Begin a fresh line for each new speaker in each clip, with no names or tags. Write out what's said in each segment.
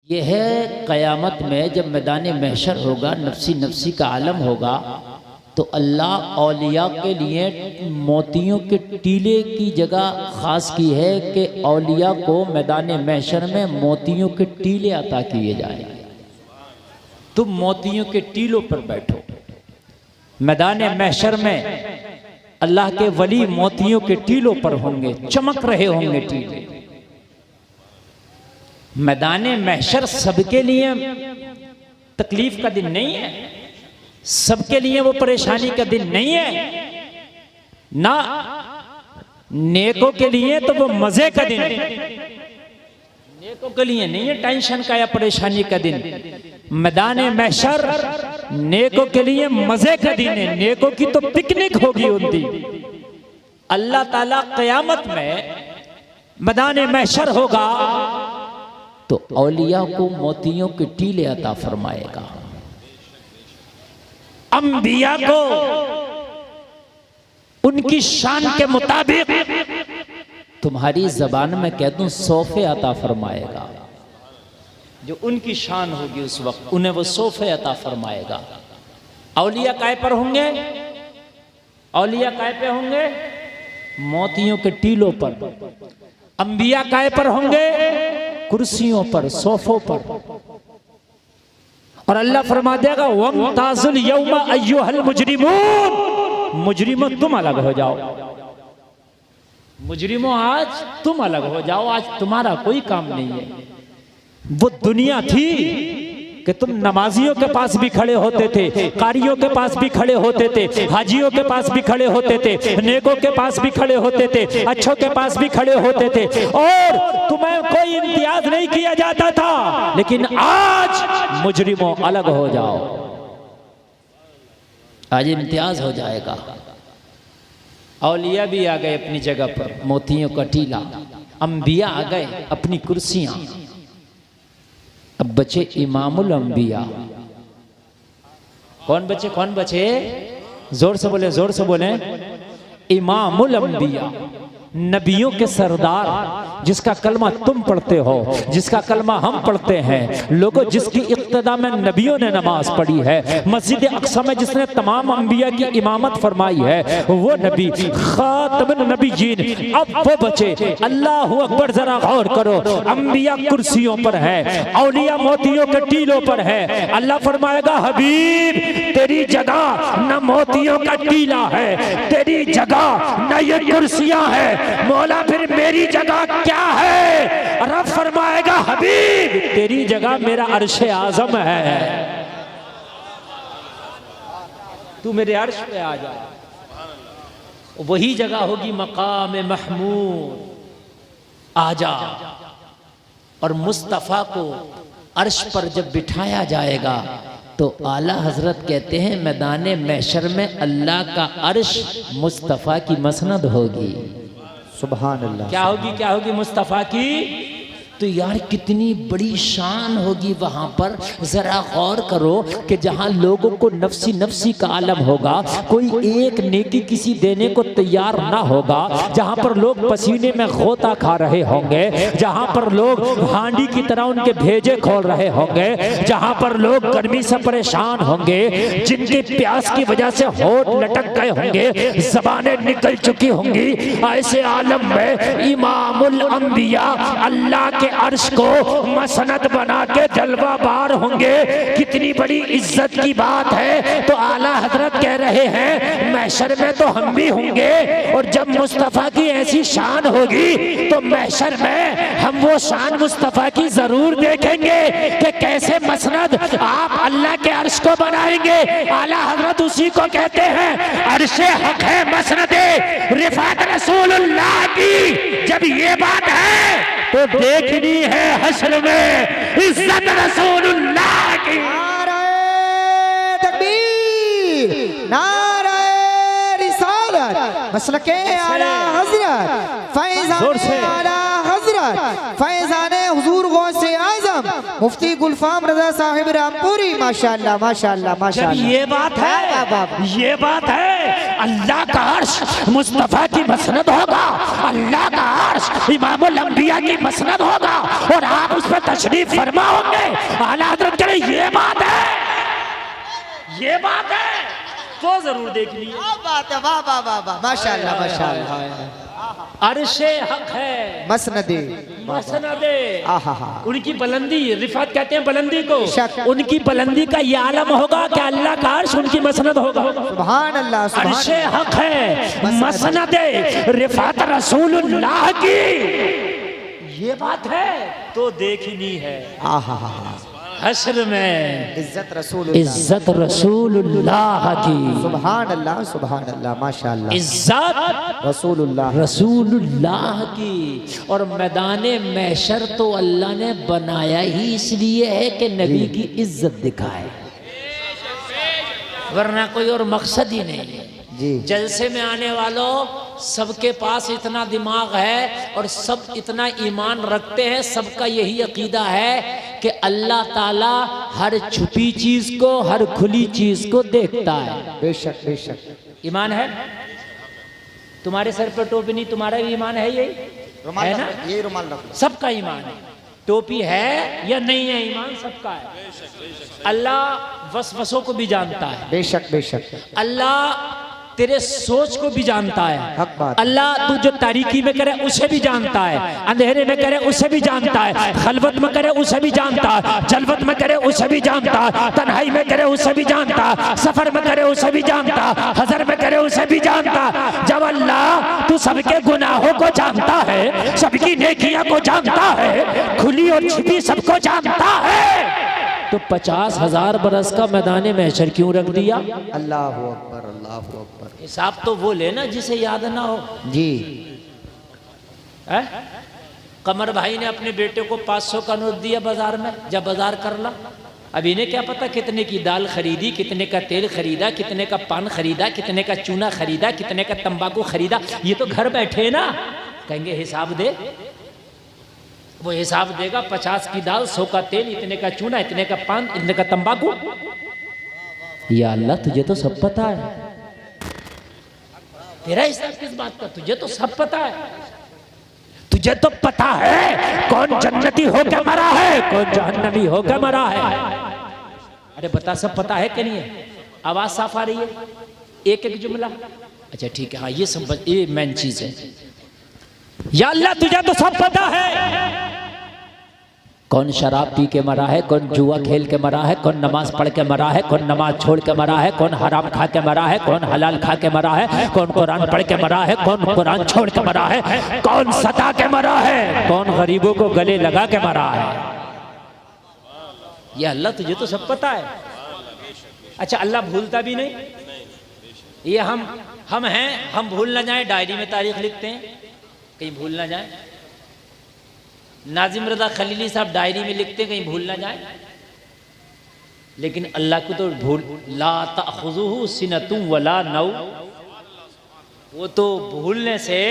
यह है क़यामत में जब मैदान महशर होगा, नफ्सी नफ्सी का आलम होगा, तो अल्लाह औलिया के लिए मोतियों के टीले की जगह ख़ास की है कि औलिया को मैदान महशर में मोतियों के टीले अता किए जाए। तुम मोतियों के टीलों पर बैठो। मैदान महशर में अल्लाह के वली मोतियों के टीलों पर होंगे, चमक रहे होंगे टीले। मैदान महशर सबके लिए तकलीफ का दिन नहीं है, सबके लिए वो परेशानी का दिन नहीं है ना। नेकों के लिए तो वो मजे का दिन है, नेकों के लिए नहीं है टेंशन का या परेशानी का दिन। मैदान महशर नेकों के लिए मजे का दिन है, नेकों की तो पिकनिक होगी उन दिन। अल्लाह ताला क़यामत में मैदान महशर होगा तो औलिया को मोतियों के टीले अता फरमाएगा, अंबिया को उनकी शान के मुताबिक, तुम्हारी जबान में कह दूं, सोफे अता फरमाएगा। जो उनकी शान होगी उस वक्त उन्हें वो सोफे अता फरमाएगा। औलिया काय पर होंगे? औलिया काय पे होंगे? मोतियों के टीलों पर। अंबिया काय पर होंगे? कुर्सियों पर, सोफों पर। और अल्लाह फरमा देगा वमताजुल यौमा अय्युहल मुजरिमून, मुजरिमों तुम अलग हो जाओ। मुजरिमों आज तुम अलग हो जाओ, आज तुम्हारा कोई काम नहीं है। वो दुनिया थी कि तुम नमाजियों के पास भी खड़े होते थे, कारियों के पास भी खड़े होते थे, हाजियों के पास भी खड़े होते थे, नेकों के पास भी खड़े होते थे, अच्छों के पास भी खड़े होते थे, और तुम्हें कोई इम्तियाज नहीं किया जाता था। लेकिन आज मुजरिमों अलग हो जाओ, आज इम्तियाज हो जाएगा। औलिया भी आ गए अपनी जगह पर, मोतियों का टीला। अंबिया आ गए अपनी कुर्सियां। अब बचे इमामुल अंबिया। कौन बचे? कौन बचे? जोर से बोले, जोर से बोले। इमामुल अंबिया, नबियों के सरदार, जिसका कलमा तुम पढ़ते हो, जिसका कलमा हम पढ़ते हैं। लोगों, जिसकी इक्तदा में नबियों ने नमाज पढ़ी है, मस्जिद अक्सा में जिसने तमाम अंबिया की इमामत फरमाई है, वो नबी खातमुन नबीयीन। अब वो बचे। अल्लाहु अकबर, जरा गौर करो। अंबिया कुर्सियों पर है, औलिया मोतियों के टीलों पर है। अल्लाह फरमाएगा हबीब तेरी जगह न मोतियों का टीला है, तेरी जगह न ये कुर्सियां है। मौला फिर मेरी जगह क्या है? रब फरमाएगा हबीब तेरी जगह मेरा अर्श आजम है, तू मेरे अर्श पे आ जा। वही जगह होगी मकाम महमूद, आजा। और मुस्तफ़ा को अर्श पर जब बिठाया जाएगा तो आला हजरत कहते हैं मैदान महशर में अल्लाह का अर्श मुस्तफ़ा की मसनद होगी। सुभान अल्लाह। क्या होगी? क्या होगी? मुस्तफ़ा की। तो यार कितनी बड़ी शान होगी वहां पर। जरा गौर करो कि जहां लोगों को नफ्सी नफ्सी का आलम होगा, कोई एक नेकी किसी देने को तैयार ना होगा, जहां पर लोग पसीने में गोता खा रहे होंगे, जहां पर लोग हांडी की तरह उनके भेजे खोल रहे होंगे, जहां पर लोग गर्मी से परेशान होंगे, जिनकी प्यास की वजह से होठ लटक गए होंगे, ज़बानें निकल चुकी होंगी, ऐसे आलम में इमामुल अंबिया अल्लाह के अर्श को मसनद बना के जलवा बार होंगे। कितनी बड़ी इज्जत की बात है। तो आला हजरत कह रहे हैं महशर में तो हम भी होंगे, और जब मुस्तफ़ा की ऐसी शान होगी तो महशर में हम वो शान मुस्तफ़ा की जरूर देखेंगे कि कैसे मसनद आप अल्लाह के अर्श को बनाएंगे। आला हजरत उसी को कहते हैं अर्श हक है मसनद रिफात रसूलुल्लाह की। जब ये बात है तो देखनी है हश्र में इज्जत रसूलुल्लाह की।
नारे तकबीर, नारे रिसालत, मसलके आला हजरत, फैज़ान आला हजरत, फैज़ान हुजूर गौसे आज़म मुफ्ती गुलफाम रज़ा साहिब रामपुरी। माशाअल्लाह माशाअल्लाह माशाअल्लाह।
ये बात है, ये बात है। अल्लाह का अर्श मुस्तफ़ा की मसनद होगा, अल्लाह का अर्श इमामुल अंबिया की मसनद होगा और आप उस पर तशरीफ फरमा होंगे। आला हज़रत कह रहे ये बात है, ये बात है तो जरूर देख लीजिए।
क्या बात है, वाह वाह वाह वाह, माशाअल्लाह माशाअल्लाह।
अर्शे हक है,
मसनदे
मसनदे,
आहा हा,
उनकी बुलंदी, रिफात कहते हैं बुलंदी को,
शक।
उनकी बुलंदी का ये आलम होगा कि अल्लाह का अर्श उनकी मसनद होगा।
सुभान अल्लाह सुभान
अर्शे हक है, मसनदे, रिफात रसूलुल्लाह की, ये बात है तो देखनी है।
आहा हा हा,
हश्र में
इज्जत रसूल,
इज्जत रसूलुल्लाह की,
सुभान अल्लाह माशाअल्लाह,
इज्जत
रसूलुल्लाह
रसूलुल्लाह की। और मैदाने महशर तो अल्लाह ने बनाया ही इसलिए है कि नबी की इज्जत दिखाए, वरना कोई और मकसद ही नहीं है
जी।
जलसे में आने वालों सबके पास इतना दिमाग है और सब इतना ईमान रखते हैं, सबका यही अकीदा है कि अल्लाह ताला हर छुपी चीज को, हर खुली चीज को देखता है।
बेशक बेशक
ईमान है। तुम्हारे सर पर टोपी नहीं, तुम्हारा भी ईमान है, यही है ना,
यही रुमाल रख,
सबका ईमान है। टोपी है या नहीं है, ईमान सबका है। अल्लाह वसवसों को भी जानता है,
बेशक बेशक,
अल्लाह तेरे सोच को भी जानता है,
हक बात।
अल्लाह तू जो तारीकी में करे उसे भी जानता है, अंधेरे में करे उसे भी जानता है, खलवत में करे उसे भी जानता है, जलवत में करे उसे भी जानता है, तन्हाई में करे उसे भी जानता है, सफर में करे उसे भी जानता, हजर में करे उसे भी जानता। जब अल्लाह तू सबके गुनाहों को जानता है, सबकी नेकियां को जानता है, खुली और छिपी सबको जानता है, तो 50,000 बरस का मैदाने महशर क्यों रख दिया?
अल्लाहु अकबर अल्लाहु अकबर।
हिसाब तो वो लेना जिसे याद ना हो
जी।
है? कमर भाई ने अपने बेटे को 500 का नोट दिया बाजार में, जब बाजार कर ला, अब इन्हें क्या पता कितने की दाल खरीदी, कितने का तेल खरीदा, कितने का पान खरीदा, कितने का चूना खरीदा, कितने का तंबाकू खरीदा। ये तो घर बैठे ना, कहेंगे हिसाब दे, वो हिसाब देगा। 50 की दाल, 100 का तेल, इतने का चूना, इतने का पान, इतने का तंबाकू। या अल्लाह तुझे तो सब पता है, तेरा हिसाब किस बात का? तुझे तो सब पता है, तुझे तो पता है कौन जन्नती होकर मरा है, कौन जहन्नमी होकर मरा है। अरे बता, सब पता है कि नहीं है? आवाज साफ आ रही है? एक एक जुमला, अच्छा ठीक है, हाँ ये सब, ये मेन चीज है। या अल्लाह तुझे तो सब पता है, कौन शराब पी के मरा है, कौन जुआ खेल के मरा है, कौन नमाज पढ़ के मरा है, कौन नमाज छोड़ के मरा है, कौन हराम खा के मरा है, कौन हलाल खा के मरा है, कौन कुरान पढ़ के मरा है, कौन कुरान छोड़ के मरा है, कौन सता के मरा है, कौन गरीबों को गले लगा के मरा है। ये अल्लाह तुझे तो सब पता है। अच्छा, अल्लाह भूलता भी नहीं। ये हम हैं, हम भूल ना जाए, डायरी में तारीख लिखते हैं कहीं भूल ना जाए। नाजिम रजा खलीली साहब डायरी में लिखते हैं कहीं भूल ना जाए, लेकिन अल्लाह को तो भूल, ला ताखुजुहु सिनतुम वला नौ, वो तो भूलने से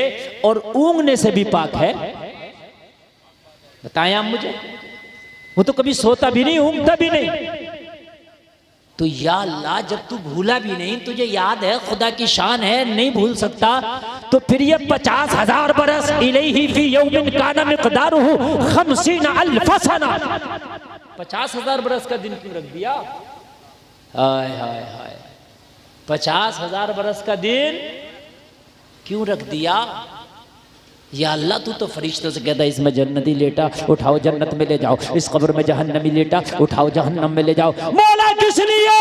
और ऊँघने से भी पाक है। बताएं आप मुझे, वो तो कभी सोता भी नहीं, ऊँघता भी नहीं। तो या अल्लाह, जब तू भूला भी नहीं, तुझे याद है, खुदा की शान है, नहीं भूल सकता, तो फिर ये 50,000 बरस इलैहि फी यौमिन काना मिक़दारुहु 50 अल्फ सना, 50,000 बरस का दिन क्यों रख दिया? हाय हाय हाय, 50,000 बरस का दिन क्यों रख दिया? या अल्लाह तू तो फरिश्तों से कहता है, इसमें जन्नती लेटा, उठाओ जन्नत में ले जाओ, इस कब्र में जहन्नमी लेटा, उठाओ जहन्नम में ले जाओ। मौला किस लिए?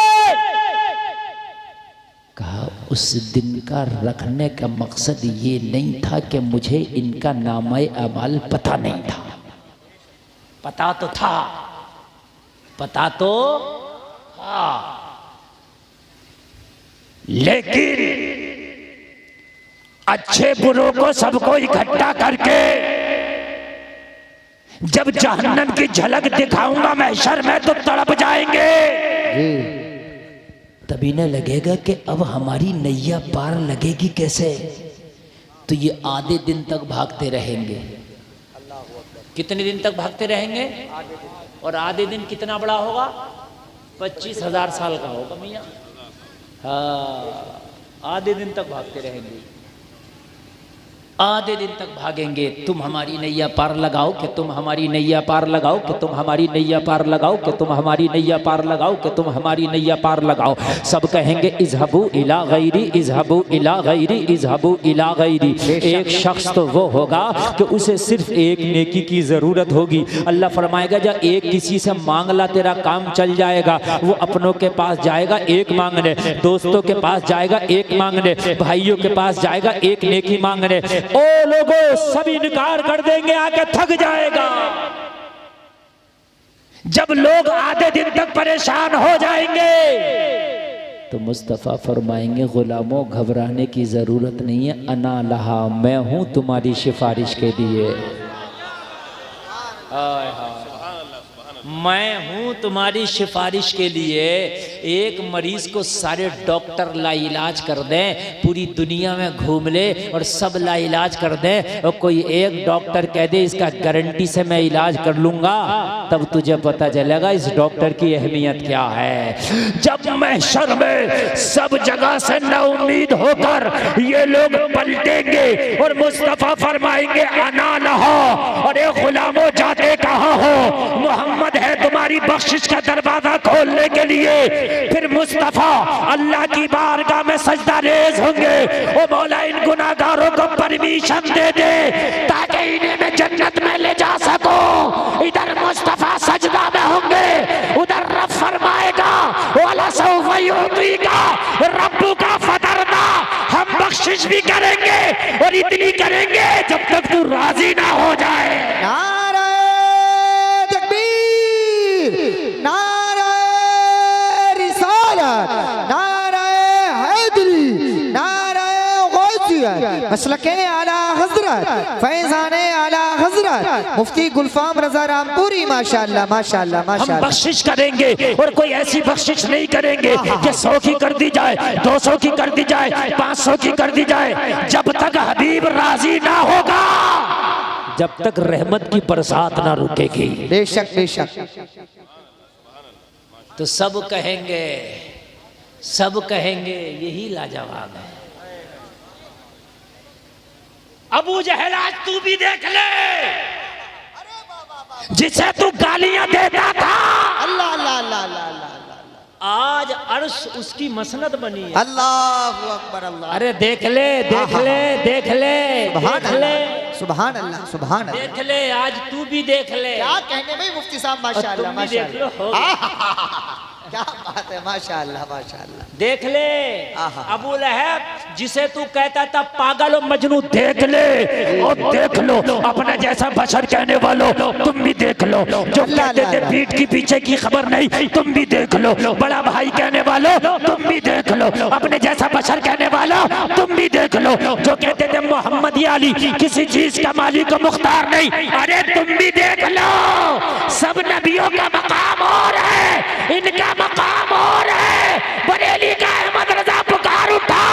कहा उस दिन का रखने का मकसद ये नहीं था कि मुझे इनका नामे अमाल पता नहीं था, पता तो था, पता तो था, लेकिन अच्छे बुरों को सबको इकट्ठा करके जब जहन्नम की झलक दिखाऊंगा महशर में तो तड़प जाएंगे। तभी न लगेगा कि अब हमारी नैया पार लगेगी कैसे। तो ये आधे दिन तक भागते रहेंगे। कितने दिन तक भागते रहेंगे? और आधे दिन कितना बड़ा होगा? 25,000 साल का होगा मियाँ। हाँ, आधे दिन तक भागते रहेंगे। आधे दिन तक भागेंगे, तुम हमारी नैया पार लगाओ कि तुम हमारी नैया पार लगाओ कि तुम हमारी नैया पार लगाओ कि तुम हमारी नैया पार लगाओ कि तुम हमारी नैया पार लगाओ। सब कहेंगे इज़हबू इला गैरी, इज़हबू इला गैरी, इज़हबू इला गैरी। एक शख्स तो वो होगा कि उसे सिर्फ एक नेकी की ज़रूरत होगी। अल्लाह फरमाएगा जा एक किसी से मांग ला, तेरा काम चल जाएगा। वो अपनों के पास जाएगा एक मांगने, दोस्तों के पास जाएगा एक मांगने, भाइयों के पास जाएगा एक नेकी मांगने। ओ लोगों, सब इनकार कर देंगे, आके थक जाएगा। जब लोग आधे दिन तक परेशान हो जाएंगे तो मुस्तफ़ा फरमाएंगे गुलामों घबराने की जरूरत नहीं है, अना लहा, मैं हूं तुम्हारी सिफारिश के लिए। मैं हूं तुम्हारी सिफारिश के लिए। एक मरीज को सारे डॉक्टर लाइलाज कर दें, पूरी दुनिया में घूम ले और सब लाइलाज कर दें, और कोई एक डॉक्टर कह दे इसका गारंटी से मैं इलाज कर लूंगा, तब तुझे पता चलेगा इस डॉक्टर की अहमियत क्या है। जब महशर में सब जगह से नाउम्मीद होकर ये लोग पलटेंगे और मुस्तफ़ा फरमाएंगे अना लहा, और ये गुलामों जाते कहाँ हो, मोहम्मद है तुम्हारी बख्शिश का दरवाजा खोलने के लिए। फिर मुस्तफ़ा अल्लाह की बारगाह में सजदा रेज होंगे, ओ मौला इन गुनाहगारों को परमिशन दे दे ताकि इन्हें मैं जन्नत में ले जा सकूं। इधर मुस्तफ़ा सजदा में होंगे, उधर रब फरमाएगा वाला सौफा युतीका रब्बुका फतरदा, हम बख्शिश भी करेंगे और इतनी करेंगे जब तक तू राजी ना हो जाए।
मसलके आला हज़रत, फैज़ाने आला हज़रत मुफ्ती गुलफाम रज़ा रामपुरी, माशाअल्लाह माशाअल्लाह माशाअल्लाह।
हम बख्शिश करेंगे और कोई ऐसी बख्शिश नहीं करेंगे कि 100 की कर दी जाए, 200 की कर दी जाए, 500 की कर दी जाए। जब तक हबीब राजी ना होगा, जब तक रहमत की बरसात ना रुकेगी।
बेशक बेशक।
तो सब कहेंगे यही लाजवाब है। अबू जहल आज तू भी देख ले, जिसे तू गालियां देता था,
अल्लाह अल्लाह अल्लाह अल्लाह,
आज अर्श उसकी मसनद बनी है।
अल्लाहु अकबर अल्लाह।
अरे देख ले देख ले देख ले देख ले,
सुभान अल्लाह सुभान अल्लाह।
देख ले आज तू भी देख ले।
क्या कहने भाई मुफ्ती साहब, माशाअल्लाह माशाअल्लाह, क्या बात है, माशाअल्लाह माशाअल्लाह।
देख ले अबू लहब जिसे तू कहता था पागल और मजनू, देख ले और देख लो अपने जैसा बशर कहने वालों, तुम भी देख लो। जो कहते थे पीठ की पीछे की खबर नहीं, तुम भी देख लो। बड़ा भाई कहने वालों, तुम भी देख लो। अपने जैसा बशर कहने वालों, तुम भी देख लो। जो कहते थे मोहम्मद अली किसी चीज का मालिक को मुख्तार नहीं, अरे तुम भी देख लो। सब नबियों का मकाम और है, इनका मकाम और है। बरेली का अहमद रजा पुकार उठा,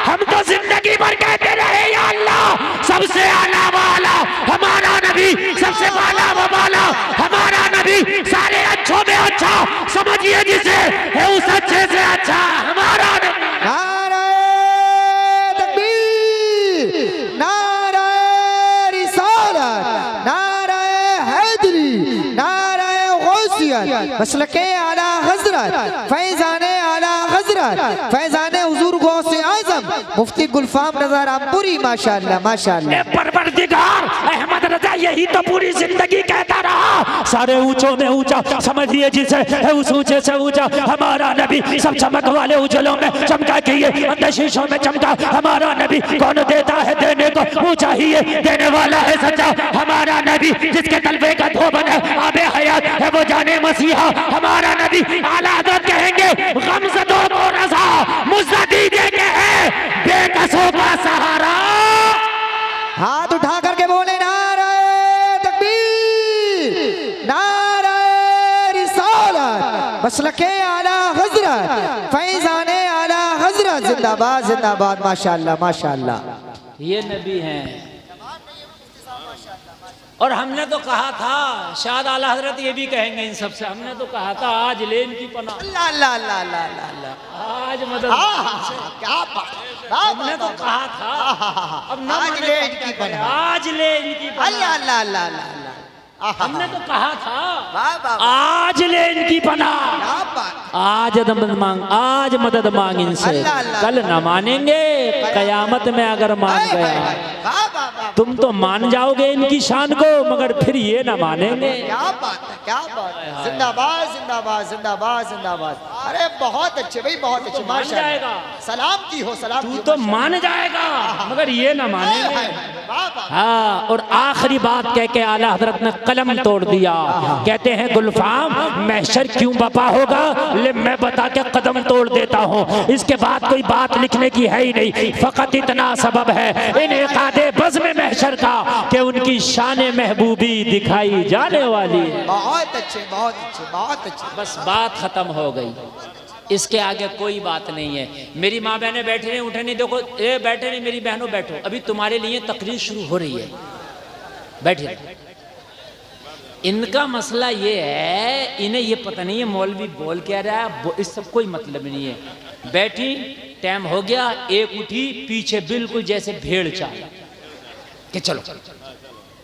हम तो जिंदगी भर कहते रहे या अल्लाह सबसे आला वाला हमारा नबी, सबसे वाला वो वाला हमारा नबी, सारे अच्छों में अच्छा समझिए जिसे है उस अच्छे से अच्छा हमारा नबी।
नारे तकबीर, नारे रिसालत, नारे हैदरी, नारे गौसियत, मसलके आला हज़रत, फैज़ाने आला हज़रत, फैज़ाने हुज़ूर गौसे आज़म मुफ्ती गुलफाम रज़ा रामपुरी, माशाअल्लाह माशाअल्लाह।
परवरदिगार अहमद रजा यही तो पूरी जिंदगी कहता रहा, सारे ऊंचों में ऊंचा समझिए जिसे है उस ऊंचे से ऊंचा हमारा नबी। सब चमक वाले उजलों में चमका के ये अंदर शीशों में चमका हमारा नबी। कौन देता है देने को, ऊंचा ही है देने वाला है सच्चा हमारा नबी। जिसके तलबे का धोबन है आबे हयात है वो जाने मसीहा हमारा नबी। आला हज़रत कहेंगे गमज़दों को रज़ा मुझ्ज़ा दीजिए है बेकसों का सहारा।
हाथ उठा करके बोले नारे तकबीर, नारे रिसालत, मसलके आला हज़रत, फैज़ाने आला हज़रत, जिंदाबाद जिंदाबाद, माशाअल्लाह माशाअल्लाह।
ये नबी हैं। और हमने तो कहा था, शायद आला हजरत ये भी कहेंगे इन सबसे, हमने तो कहा था आज ले इनकी पनाह,
अल्लाह अल्लाह अल्लाह अल्लाह अल्लाह अल्लाह।
आज मदद।
क्या बात,
हमने तो कहा था, अब ना
आज ले इनकी पनाह,
आज ले इनकी पनाह।
अल्लाह अल्लाह अल्लाह अल्लाह अल्लाह।
हमने तो कहा था
वाह वाह,
आज ले इनकी पनाह,
क्या बात,
आज मदद मांग इनसे,
अल्लाह अल्लाह।
कल न मानेंगे, कयामत में अगर मान गया।
वाह वाह वाह,
तुम तो मान जाओगे इनकी शान को, मगर फिर ये ना मानेंगे।
क्या बात है, क्या बात है, जिंदाबाद जिंदाबाद जिंदाबाद जिंदाबाद। अरे बहुत अच्छे भाई, बहुत अच्छे, माशाअल्लाह। सलाम की हो, सलाम
तू
की
तो मान जाएगा मगर ये ना मानेंगे। हाँ, और आखिरी बात कह के आला हजरत ने कलम तोड़ दिया। कहते हैं गुलफाम महशर क्यों बपा होगा, ले मैं बता के कदम तोड़ देता हूँ। इसके बाद कोई बात लिखने की है ही नहीं, फकत इतना सबब है इनेकादे बज़्म महशर का कि उनकी शान महबूबी दिखाई जाने वाली है।
बहुत अच्छे बहुत अच्छे बहुत अच्छे।
बस बात खत्म हो गई, इसके आगे कोई बात नहीं है। मेरी माँ बहनें बैठी नहीं, उठे नहीं, देखो ए बैठे नहीं, मेरी बहनों बैठो, अभी तुम्हारे लिए तकरीर शुरू हो रही है, बैठे। इनका मसला ये है, इन्हें ये पता नहीं है मौलवी बोल क्या रहा है, इस सब कोई मतलब नहीं है। बैठी, टाइम हो गया, एक उठी, पीछे बिल्कुल जैसे भेड़ चाल कि चलो।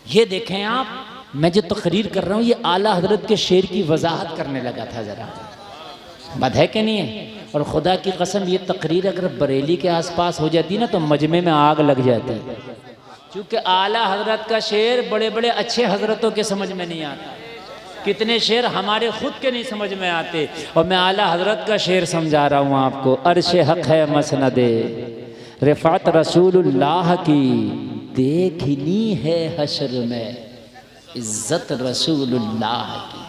ये देखें आप, मैं जो तकरीर कर रहा हूँ ये आला हजरत के शेर की वजाहत करने लगा था, जरा बात है कि नहीं है। और खुदा की कसम ये तकरीर अगर बरेली के आसपास हो जाती ना तो मजमे में आग लग जाती, क्योंकि आला हजरत का शेर बड़े बड़े अच्छे हजरतों के समझ में नहीं आता, कितने शेर हमारे खुद के नहीं समझ में आते। और मैं आला हजरत का शेर समझा रहा हूँ आपको। अर्श हक है मसनदे रिफात रसूलुल्लाह की, देखनी है हशर में इज्जत रसूलुल्लाह की।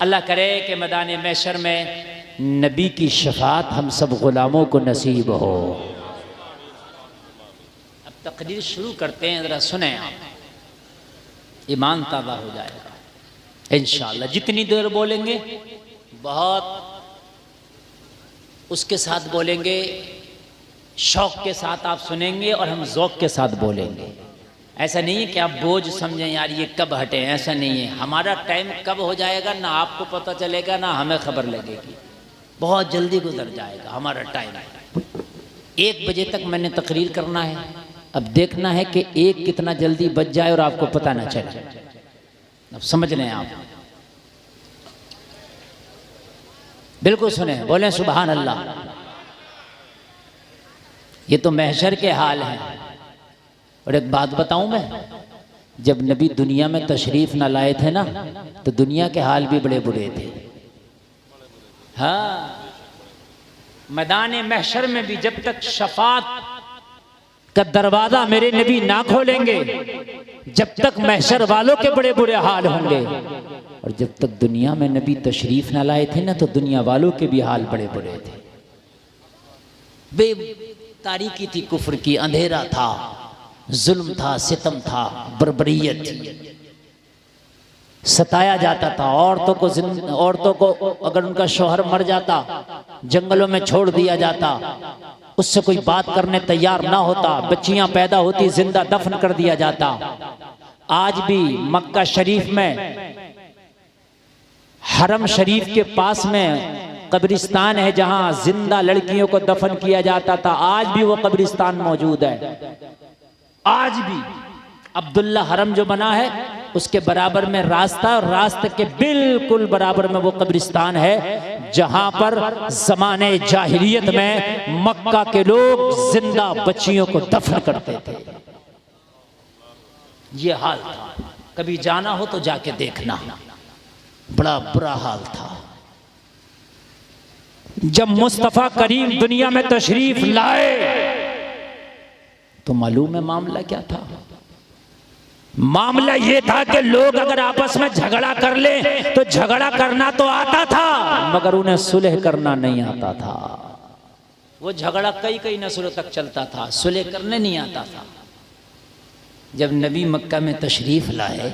अल्लाह करे कि मैदान महशर में नबी की शफात हम सब गुलामों को नसीब हो। अब तकरीर शुरू करते हैं, ज़रा सुने आप, ईमान ताज़ा हो जाएगा इंशाअल्लाह। जितनी देर बोलेंगे बहुत उसके साथ बोलेंगे, शौक़ के साथ आप सुनेंगे और हम ज़ौक़ के साथ बोलेंगे। ऐसा नहीं है कि आप बोझ समझें यार ये कब हटे, ऐसा नहीं है। हमारा टाइम कब हो जाएगा ना आपको पता चलेगा ना हमें खबर लगेगी, बहुत जल्दी गुजर जाएगा हमारा टाइम। 1 बजे तक मैंने तकरीर करना है, अब देखना है कि 1 कितना जल्दी बज जाए और आपको पता ना चले। अब समझ लें आप, बिल्कुल सुने, बोलें सुभान अल्लाह। ये तो महशर के हाल हैं। और एक बात बताऊं मैं, जब नबी दुनिया में तशरीफ न लाए थे ना तो दुनिया के हाल भी बड़े बुरे थे। हाँ, मैदान महशर में भी जब तक शफात का दरवाजा मेरे नबी ना खोलेंगे जब तक महशर वालों के बड़े बुरे हाल होंगे। और जब तक दुनिया में नबी तशरीफ न लाए थे ना तो दुनिया वालों के भी हाल बड़े बुरे थे। बे तारीकी थी, कुफ्र की, अंधेरा था, जुल्म था, सितम था, बर्बरियत थी, सताया जाता था। औरतों को अगर उनका शौहर मर जाता जंगलों में छोड़ दिया जाता, उससे कोई बात करने तैयार ना होता, बच्चियां पैदा होती जिंदा दफन कर दिया जाता। आज भी मक्का शरीफ में हरम शरीफ के पास में कब्रिस्तान है जहां जिंदा लड़कियों को दफन किया जाता था, आज भी वो कब्रिस्तान मौजूद है। आज भी अब्दुल्ला हरम जो बना है उसके बराबर में रास्ता, और रास्ते के बिल्कुल बराबर में वो कब्रिस्तान है जहां पर ज़माने जाहिलियत में मक्का के लोग जिंदा बच्चियों को दफन करते थे। ये हाल था, कभी जाना हो तो जाके देखना, बड़ा बुरा हाल था। जब मुस्तफ़ा करीम दुनिया में तशरीफ लाए तो मालूम है मामला क्या था? मामला ये था कि लोग अगर आपस में झगड़ा कर ले तो झगड़ा करना तो आता था मगर उन्हें सुलह करना नहीं आता था। वो झगड़ा कई नस्लों तक चलता था, सुलह करने नहीं आता था। जब नबी मक्का में तशरीफ लाए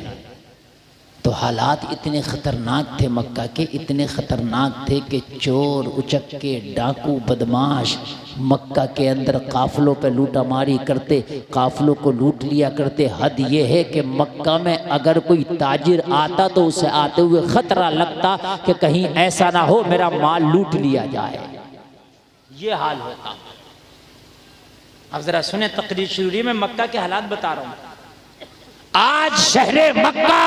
तो हालात इतने ख़तरनाक थे मक्का के, इतने ख़तरनाक थे कि चोर उचक्के डाकू बदमाश मक्का के अंदर काफ़िलों पे लूटा मारी करते, काफ़िलों को लूट लिया करते। हद ये है कि मक्का में अगर कोई ताजिर आता तो उसे आते हुए ख़तरा लगता कि कहीं ऐसा ना हो मेरा माल लूट लिया जाए, ये हाल होता। अब ज़रा सुने तकरीर शुरू में मक्का के हालात बता रहा हूँ। आज शहरे मक्का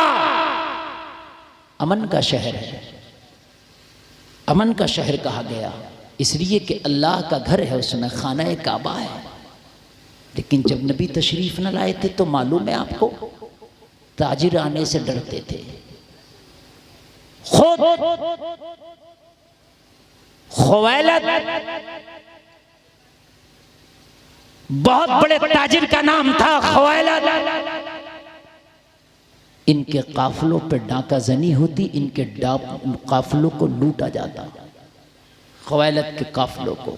अमन का शहर है। अमन का शहर कहा गया इसलिए कि अल्लाह का घर है, उसमें खाना काबा है। लेकिन जब नबी तशरीफ न लाए थे तो मालूम है आपको, ताजिर आने से डरते थे। खुद खुवैलद बहुत बड़े ताजिर का नाम था खुवैलद। इनके काफिलों पे डाका जनी होती, इनके काफिलों को लूटा जाता, खुवैलद के काफिलों को।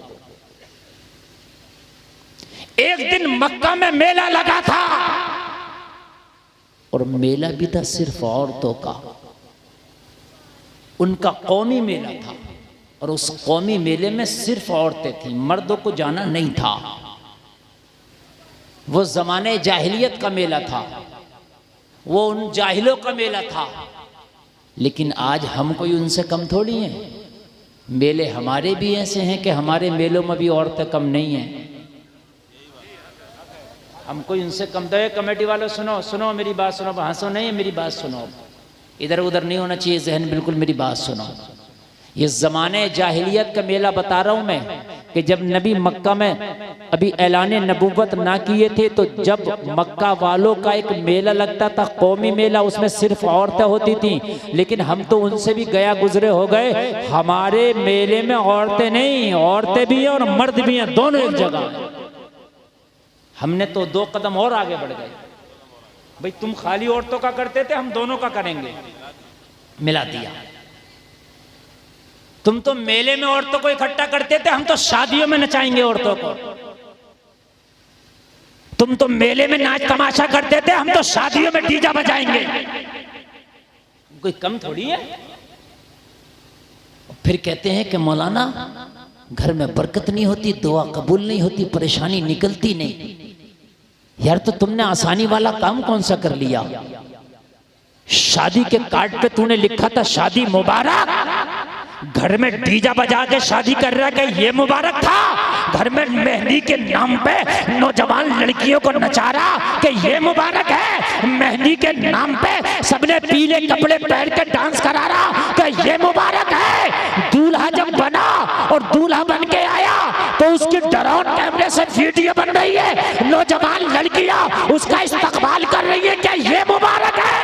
एक दिन मक्का में मेला लगा था और मेला भी था सिर्फ औरतों का। उनका कौमी मेला था और उस कौमी मेले में सिर्फ औरतें थीं, मर्दों को जाना नहीं था। वो जमाने जाहिलियत का मेला था, वो उन जाहिलों का मेला था। लेकिन आज हम कोई उनसे कम थोड़ी हैं। मेले हमारे भी ऐसे हैं कि हमारे मेलों में भी औरतें कम नहीं हैं। हम कोई उनसे कम तो है। कमेटी वालों सुनो सुनो मेरी बात सुनो, हंसो नहीं, मेरी बात सुनो, इधर उधर नहीं होना चाहिए जहन, बिल्कुल मेरी बात सुनो। ये ज़माने जाहिलियत का मेला बता रहा हूँ मैं कि जब नबी मक्का में अभी ऐलाने नबूवत ना किए थे तो जब मक्का वालों का एक मेला लगता था, कौमी मेला, उसमें सिर्फ औरतें होती थीं। लेकिन हम तो उनसे भी गया गुजरे हो गए। हमारे मेले में औरतें नहीं, औरतें भी हैं और मर्द भी हैं, दोनों एक जगह। हमने तो 2 कदम और आगे बढ़ गए। भाई तुम खाली औरतों का करते थे, हम दोनों का करेंगे, मिला दिया। तुम तो मेले में औरतों को इकट्ठा करते थे, हम तो शादियों में नचाएंगे औरतों को। तुम तो मेले में नाच तमाशा करते थे, हम तो शादियों में डीजा बजाएंगे। कोई कम थोड़ी है। फिर कहते हैं कि मौलाना घर में बरकत नहीं होती, दुआ कबूल नहीं होती, परेशानी निकलती नहीं। यार तो तुमने आसानी वाला काम कौन सा कर लिया? शादी के कार्ड पे तूने लिखा था शादी मुबारक, घर में डीजा बजा के शादी कर रहा है, ये मुबारक था? घर में मेहंदी के नाम पे नौजवान लड़कियों को नचा रहा कि ये मुबारक है? मेहंदी के नाम पे सबने पीले कपड़े पहन के डांस करा रहा कि ये मुबारक है? दूल्हा जब बना और दूल्हा बन के आया तो उसकी ड्रोन कैमरे से वीडियो बन रही है, नौजवान लड़कियां उसका इस्तकबाल कर रही है, क्या ये मुबारक है?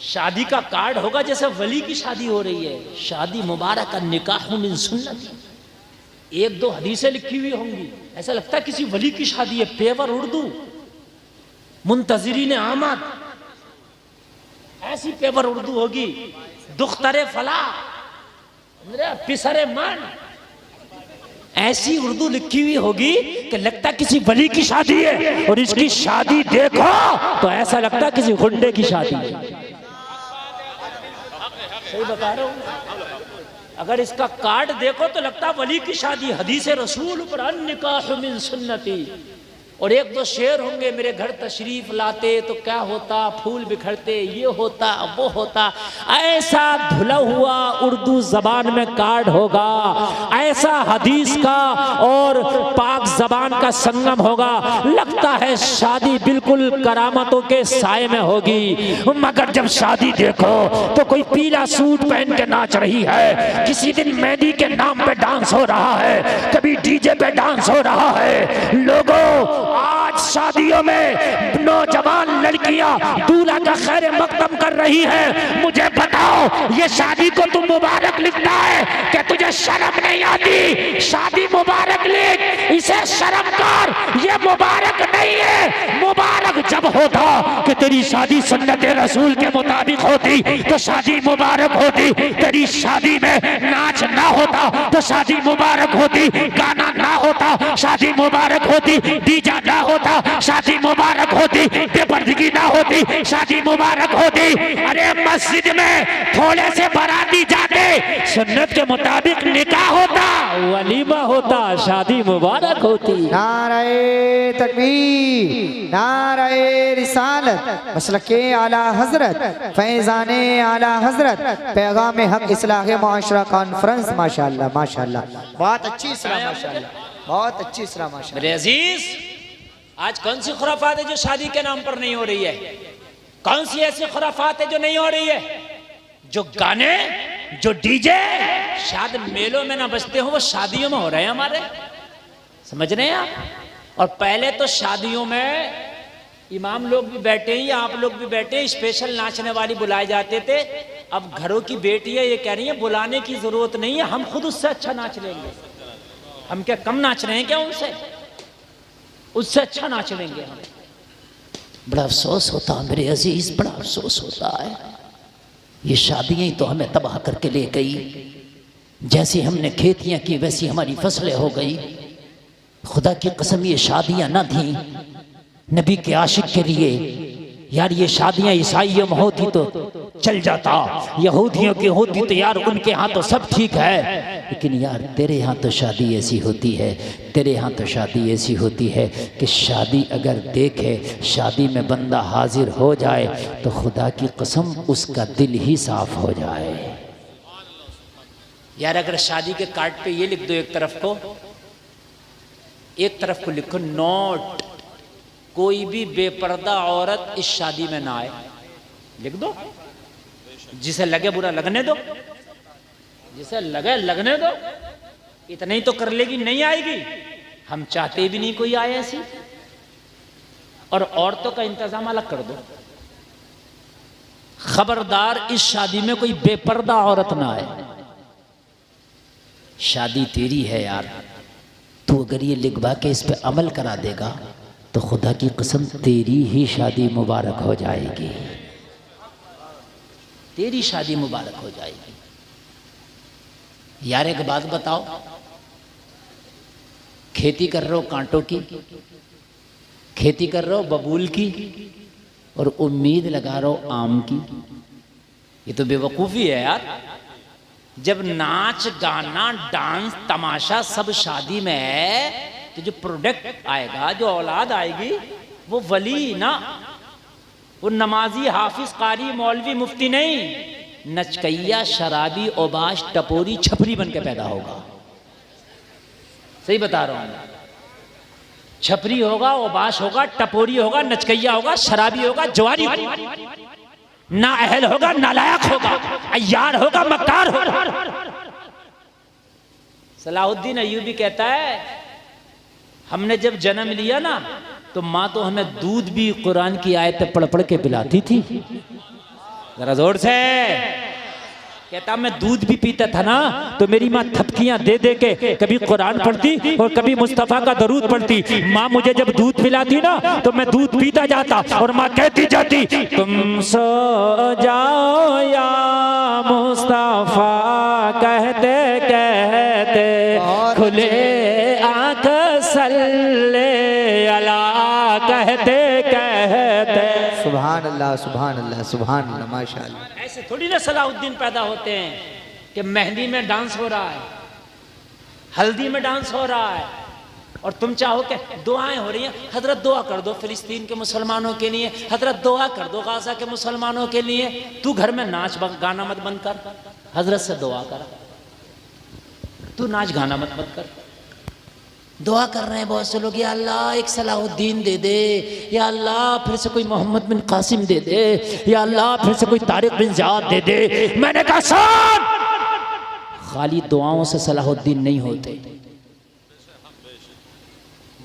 शादी का कार्ड होगा जैसे वली की शादी हो रही है, शादी मुबारक, निकाह मिन सुन्नत। 1-2 हदीसें लिखी हुई होंगी, ऐसा लगता है किसी वली की शादी है। पेवर उर्दू, मुंतज़िरीन आमद, ऐसी पेवर उर्दू होगी। दुख्तरे फला, पिसरे मन, ऐसी उर्दू लिखी हुई होगी कि लगता किसी वली की शादी है। और इसकी शादी देखो तो ऐसा लगता किसी गुंडे की शादी है। सही बता रहा हूँ। अगर इसका कार्ड देखो तो लगता वली की शादी। हदीस रसूल पर निकाह मिन सुन्नती। और 1-2 शेर होंगे, मेरे घर तशरीफ लाते तो क्या होता, फूल बिखरते, ये होता वो होता। ऐसा धुला हुआ उर्दू जबान में कार्ड होगा, ऐसा हदीस का और पाक जबान का संगम होगा, लगता है शादी बिल्कुल करामतों के साए में होगी। मगर जब शादी देखो तो कोई पीला सूट पहन के नाच रही है, किसी दिन मेहंदी के नाम पे डांस हो रहा है, कभी डीजे पे डांस हो रहा है। लोगों आज शादियों में नौजवान लड़कियां दूल्हा का खैर मकदम कर रही है। मुझे बताओ ये शादी को तुम मुबारक लिखता है कि तुझे शर्म नहीं आती? शादी मुबारक लिख, इसे शर्म कर, ये मुबारक नहीं है। मुबारक जब होता कि तेरी शादी सुन्नत रसूल के मुताबिक होती तो शादी मुबारक होती। तेरी शादी में नाच ना होता तो शादी मुबारक होती, गाना ना होता शादी मुबारक होती, डीजा ना होता शादी मुबारक होती, बेपर्दगी ना होती शादी मुबारक होती। अरे मस्जिद में थोड़े से बाराती जाते, सुन्नत के मुताबिक निकाह होता, वलीमा होता, शादी मुबारक होती।
नारे तकबीर, नारे रिसालत, मसलके आला हजरत, फैजाने आला हजरत, पैगाम हक इस्लाह मुआशरा कॉन्फ्रेंस। माशाअल्लाह माशाअल्लाह, बहुत अच्छी इस्लाह माशाअल्लाह, बहुत अच्छी इस्लाह माशाअल्लाह।
मेरे अजीज, आज कौन सी खुराफात है जो शादी के नाम पर नहीं हो रही है? कौन सी ऐसी खुराफात है जो नहीं हो रही है? जो गाने, जो डीजे शायद मेलों में ना बजते हो, वो शादियों में हो रहे हैं हमारे, समझ रहे हैं आप? और पहले तो शादियों में इमाम लोग भी बैठे हैं या आप लोग भी बैठे हैं, स्पेशल नाचने वाली बुलाए जाते थे। अब घरों की बेटियां ये कह रही हैं बुलाने की जरूरत नहीं है, हम खुद उससे अच्छा नाच लेंगे। हम क्या कम नाच रहे हैं क्या उनसे? उससे अच्छा नाच लेंगे हम। बड़ा अफसोस होता है मेरे अजीज, बड़ा अफसोस होता है। ये शादियां ही तो हमें तबाह करके ले गई। जैसी हमने खेतियां की वैसी हमारी फसलें हो गई। खुदा की कसम ये शादियां ना थी नबी के आशिक के लिए। यार ये शादियां ईसाइयों में होती तो चल जाता, यहूदियों की होती तो यार उनके यहाँ तो सब ठीक है, लेकिन यार तेरे यहाँ तो शादी ऐसी होती है, तेरे यहाँ तो शादी ऐसी होती है कि शादी अगर देखे, शादी में बंदा हाजिर हो जाए तो खुदा की कसम उसका दिल ही साफ हो जाए। यार अगर शादी के कार्ड पे ये लिख दो, एक तरफ को लिखो नोट, कोई भी बेपर्दा औरत इस शादी में ना आए, लिख दो। जिसे लगे बुरा लगने दो, जिसे लगे लगने दो, इतना ही तो कर लेगी, नहीं आएगी। हम चाहते भी नहीं कोई आए ऐसी। और औरतों का इंतजाम अलग कर दो, खबरदार इस शादी में कोई बेपर्दा औरत ना आए। शादी तेरी है यार, तू अगर ये लिखवा के इस पे अमल करा देगा तो खुदा की कसम तेरी ही शादी मुबारक हो जाएगी, तेरी शादी मुबारक हो जाएगी। यार एक बात बताओ, खेती कर रहे हो कांटों की, खेती कर रहे हो बबूल की, और उम्मीद लगा रहे हो आम की। ये तो बेवकूफ़ी है यार। जब नाच गाना डांस तमाशा सब शादी में है तो जो प्रोडक्ट आएगा, जो औलाद आएगी, वो वली ना, वो नमाजी हाफिज कारी मौलवी मुफ्ती नहीं, नचकैया शराबी ओबाश टपोरी छपरी बन के पैदा होगा। सही बता रहा हूं, छपरी होगा, ओबाश होगा, टपोरी होगा, नचकैया होगा, शराबी होगा, जवारी होगा, ना अहल होगा, नालायक होगा, अय्यार होगा, मक्कार होगा। सलाहुद्दीन अय्यूबी कहता है हमने जब जन्म लिया ना तो माँ तो हमें दूध भी कुरान की आयतें पढ़ पढ़ के पिलाती थी। जरा जोर से। कहता मैं दूध भी पीता था ना तो मेरी माँ थपकियां दे दे के कभी कुरान पढ़ती और कभी मुस्तफा का दरूद पढ़ती। माँ मुझे जब दूध पिलाती ना तो मैं दूध पीता जाता और माँ कहती जाती तुम सो जाओ या मुस्तफा कहते कहते खुले आंख सल्ले अला कहते कहते।
सुभान अल्लाह सुभान अल्लाह सुभान अल्लाह माशाअल्लाह।
ऐसे थोड़ी ना सलाहुद्दीन पैदा होते हैं कि मेहंदी में डांस हो रहा है, हल्दी में डांस हो रहा है और तुम चाहो कि दुआएं हो रही हैं, हजरत दुआ कर दो फिलिस्तीन के मुसलमानों के लिए, हजरत दुआ कर दो गाजा के मुसलमानों के लिए। तू घर में नाच गाना मत बंद कर, हजरत से दुआ कर। तू नाच गाना मत कर। दुआ कर रहे हैं बहुत से लोग, या अल्लाह एक सलाहुद्दीन दे दे, या अल्लाह फिर से कोई मोहम्मद बिन कासिम दे दे, या अल्लाह फिर से कोई तारिक बिन ज़ियाद दे दे। मैंने कहा सुन, खाली दुआओं से सलाहुद्दीन नहीं होते।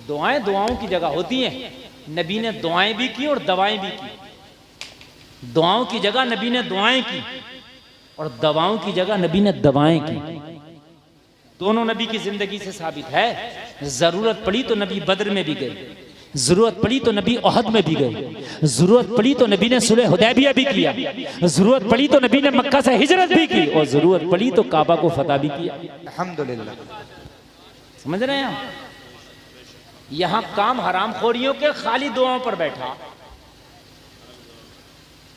दुआएं दुआओं की जगह होती हैं। नबी ने दुआएं भी की और दवाएं भी की। दुआओं की जगह नबी ने दुआएं की और दवाओं की जगह नबी ने दवाएं की। दोनों नबी की जिंदगी से साबित है। जरूरत पड़ी तो नबी बद्र में भी गए, जरूरत पड़ी तो नबी ओहद में भी गए, जरूरत पड़ी तो नबी ने सुलह हुदैबिया भी किया, जरूरत पड़ी तो नबी ने मक्का से हिजरत भी की और जरूरत पड़ी तो काबा को फतह भी किया।
अल्हम्दुलिल्लाह।
समझ रहे हैं आप? यहां काम हरामखोरियों के खाली दुआओं पर बैठा।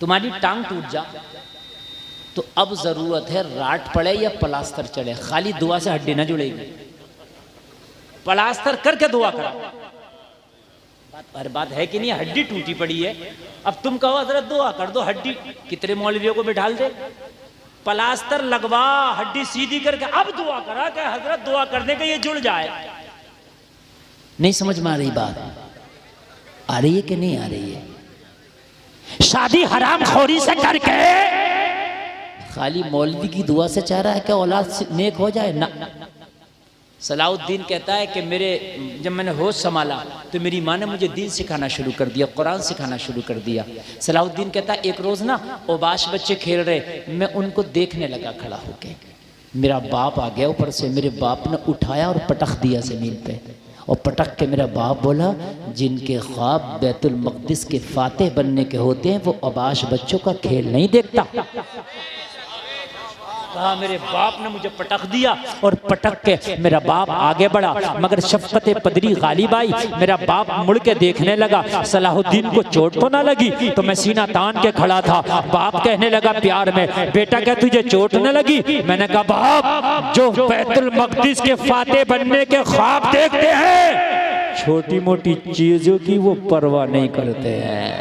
तुम्हारी टांग टूट जा तो अब जरूरत है राट पड़े या प्लास्टर चढ़े, खाली दुआ से हड्डी ना जुड़ेगी। प्लास्टर करके दुआ करा। बात है कि नहीं, हड्डी टूटी पड़ी है। अब तुम कहो हजरत दुआ कर दो, हड्डी कितने मौलवियों को बिठाल दे, प्लास्टर लगवा हड्डी सीधी करके अब दुआ करा कि हजरत दुआ करने का ये जुड़ जाए। नहीं समझ में आ रही बात? आ रही है कि नहीं आ रही है? शादी हराम खोरी से करके खाली मौलवी की दुआ से चाह रहा है कि औलाद नेक हो जाए ना। सलाउद्दीन कहता है कि जब मैंने होश संभाला तो मेरी माँ ने मुझे दीन सिखाना शुरू कर दिया, कुरान सिखाना शुरू कर दिया। सलाउद्दीन कहता है एक रोज ना ओबाश बच्चे खेल रहे, मैं उनको देखने लगा खड़ा होके। मेरा बाप आ गया ऊपर से, मेरे बाप ने उठाया और पटक दिया जमीन पे, और पटक के मेरा बाप बोला जिनके ख्वाब बैतुल मक़दिस के फातेह बनने के होते हैं वो ओबाश बच्चों का खेल नहीं देखता। कहा मेरे बाप ने मुझे पटक दिया, और पटक के मेरा बाप आगे बढ़ा, मगर शफ़क़त पदरी गालिब आई। मेरा बाप मुड़ के देखने लगा, सलाहुद्दीन को चोट तो ना लगी, तो मैं सीना तान के खड़ा था। बाप कहने लगा प्यार में, बेटा क्या तुझे चोट न लगी? मैंने कहा बाप, जो बैतुल मक़दिस के फातेह बनने के ख्वाब देखते हैं छोटी मोटी चीजों की वो परवाह नहीं करते हैं।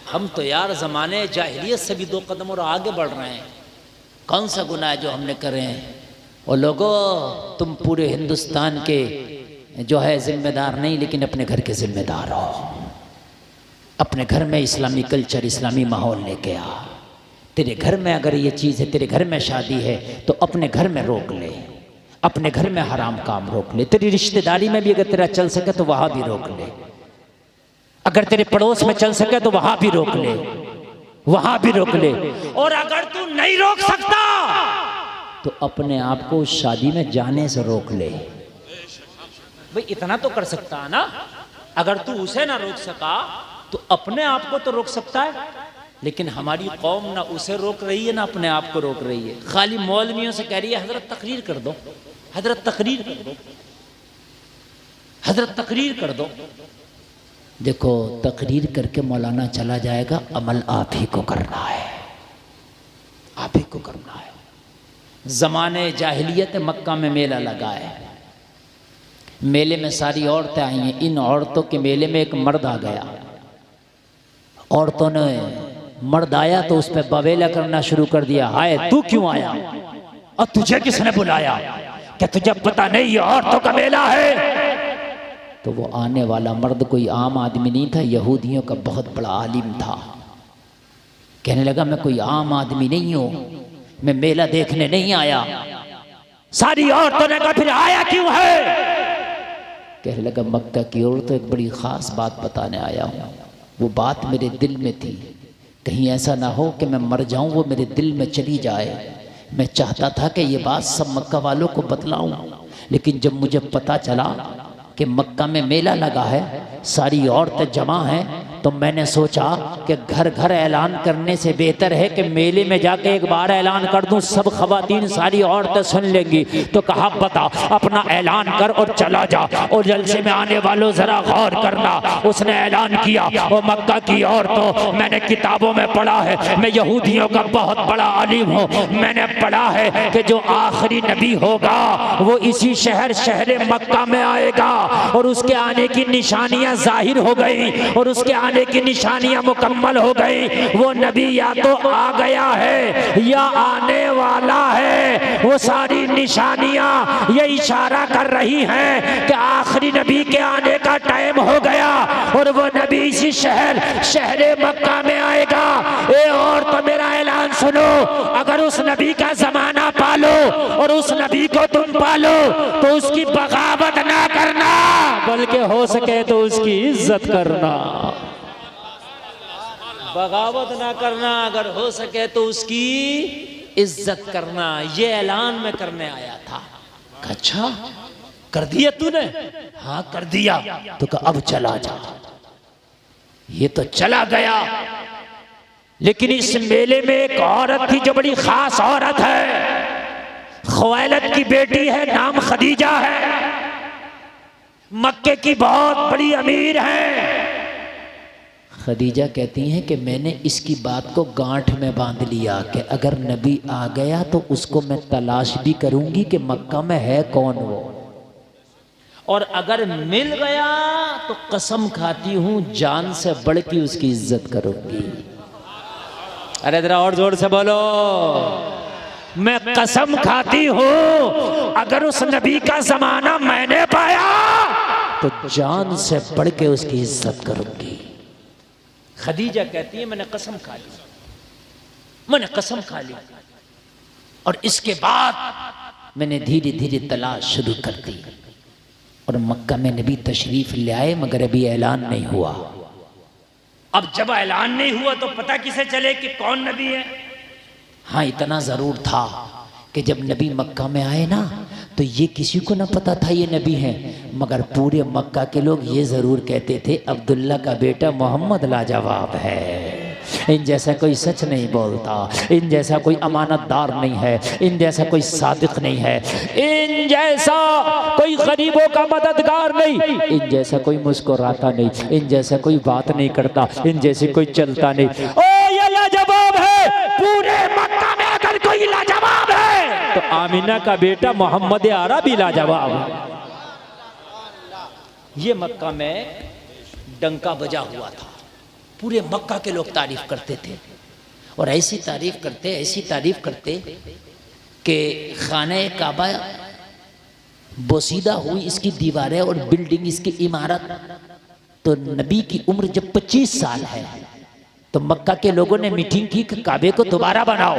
हम तो यार ज़माने जाहिलियत से भी 2 कदम और आगे बढ़ रहे हैं। कौन सा गुनाह है जो हमने करे हैं? और लोगों, तुम पूरे हिंदुस्तान के जो है जिम्मेदार नहीं, लेकिन अपने घर के जिम्मेदार हो। अपने घर में इस्लामी कल्चर, इस्लामी माहौल लेके आ। तेरे घर में अगर ये चीज़ है, तेरे घर में शादी है, तो अपने घर में रोक ले, अपने घर में हराम काम रोक ले। तेरी रिश्तेदारी में भी अगर तेरा चल सके तो वहाँ भी रोक ले, अगर तेरे पड़ोस में चल सके तो वहां भी रोक ले, वहां भी रोक ले। और अगर तू नहीं रोक सकता तो अपने आप को उस शादी में जाने से रोक ले। भाई इतना तो कर सकता है ना, अगर तू उसे ना रोक सका तो अपने आप को तो रोक सकता है। लेकिन हमारी कौम ना उसे रोक रही है ना अपने आप को रोक रही है। खाली मौलवियों से कह रही है हजरत तकरीर कर दो, हजरत तकरीर कर दो, हजरत तकरीर कर दो। देखो तकरीर करके मौलाना चला जाएगा, अमल आप ही को करना है, आप ही को करना है। ज़माने जाहिलियत मक्का में मेला लगा है, मेले में सारी औरतें आई हैं। इन औरतों के मेले में एक मर्द आ गया। औरतों ने, मर्द आया तो उस पर बवेला करना शुरू कर दिया, हाय तू क्यों आया और तुझे किसने बुलाया, क्या तुझे पता नहीं ये औरतों का मेला है? तो वो आने वाला मर्द कोई आम आदमी नहीं था, यहूदियों का बहुत बड़ा आलिम था। कहने लगा मैं कोई आम आदमी नहीं हूं, मैं मेला देखने नहीं आया। सारी औरतों ने कहा फिर आया क्यों है? कहने लगा मक्का की औरतों एक बड़ी खास बात बताने आया हूं। वो बात मेरे दिल में थी, कहीं ऐसा ना हो कि मैं मर जाऊं वो मेरे दिल में चली जाए। मैं चाहता था कि ये बात सब मक्का वालों को बतलाऊं, लेकिन जब मुझे पता चला कि मक्का में मेला लगा है, सारी औरतें जमा हैं, तो मैंने सोचा कि घर घर ऐलान करने से बेहतर है कि मेले में जाके एक बार ऐलान कर दूं, सब खवातीन सारी औरतें सुन लेंगी। तो कहा बता, अपना ऐलान कर और चला जा, और जलसे में आने वालों जरा गौर करना। उसने ऐलान किया, वो मक्का की औरतों, मैंने किताबों में पढ़ा है, मैं यहूदियों का बहुत बड़ा आलिम हूँ, मैंने पढ़ा है कि जो आखिरी नबी होगा वो इसी शहर मक्का में आएगा, और उसके आने की निशानियां जाहिर हो गई, और उसके आने की निशानियां मुकम्मल हो गई। वो नबी या तो आ गया है या आने वाला है। वो सारी निशानियां ये इशारा कर रही हैं कि आखिरी नबी के आने का टाइम हो गया, और वो नबी इसी शहर मक्का में आएगा। और तो मेरा ऐलान सुनो, अगर उस नबी का जमाना पालो और उस नबी को तुम पालो तो उसकी बगावत ना करना, बल्कि हो सके तो उसकी इज्जत करना। बगावत ना करना, अगर हो सके तो उसकी इज्जत करना। ये ऐलान मैं करने आया था। अच्छा कर दिया तूने? हाँ कर दिया। तो कहा अब चला जा। ये तो चला गया, लेकिन इस मेले में एक औरत थी जो बड़ी खास औरत है। खुवैलद की बेटी है, नाम खदीजा है, मक्के की बहुत बड़ी अमीर है। खदीजा कहती हैं कि मैंने इसकी बात को गांठ में बांध लिया कि अगर नबी आ गया तो उसको मैं तलाश भी करूंगी कि मक्का में है कौन वो, और अगर मिल गया तो कसम खाती हूं जान से बढ़ के उसकी इज्जत करूंगी। अरे जरा और जोर से बोलो, मैं कसम खाती हूं अगर उस नबी का जमाना मैंने पाया तो जान से बढ़ के उसकी इज्जत करूंगी। खदीजा कहती है मैंने कसम खा ली, मैंने कसम खा ली, और इसके बाद मैंने धीरे धीरे तलाश शुरू कर दी। और मक्का में नबी तशरीफ ले आए मगर अभी ऐलान नहीं हुआ। अब जब ऐलान नहीं हुआ तो पता किसे चले कि कौन नबी है? हाँ, इतना जरूर था कि जब नबी मक्का में आए ना तो ये किसी को ना पता था ये नबी हैं, मगर पूरे मक्का के लोग ये ज़रूर कहते थे अब्दुल्ला का बेटा मोहम्मद लाजवाब है, इन जैसा कोई सच नहीं बोलता, इन जैसा कोई अमानतदार नहीं है, इन जैसा कोई सादिक नहीं है, इन जैसा कोई गरीबों का मददगार नहीं, इन जैसा कोई मुस्कुराता नहीं, इन जैसा कोई बात नहीं करता, इन जैसे कोई चलता नहीं। ओ ये लाजवाब है, पूरे मक्का में अगर कोई लाजवाब है तो आमिना का बेटा मोहम्मद अरबी लाजवाब है। ये मक्का में डंका बजा हुआ था, पूरे मक्का के लोग तारीफ करते थे, और ऐसी तारीफ करते कि खाने काबा बोसीदा हुई, इसकी दीवारें और बिल्डिंग, इसकी इमारत, तो नबी की उम्र जब 25 साल है तो मक्का के लोगों ने मीटिंग की कि काबे को दोबारा बनाओ।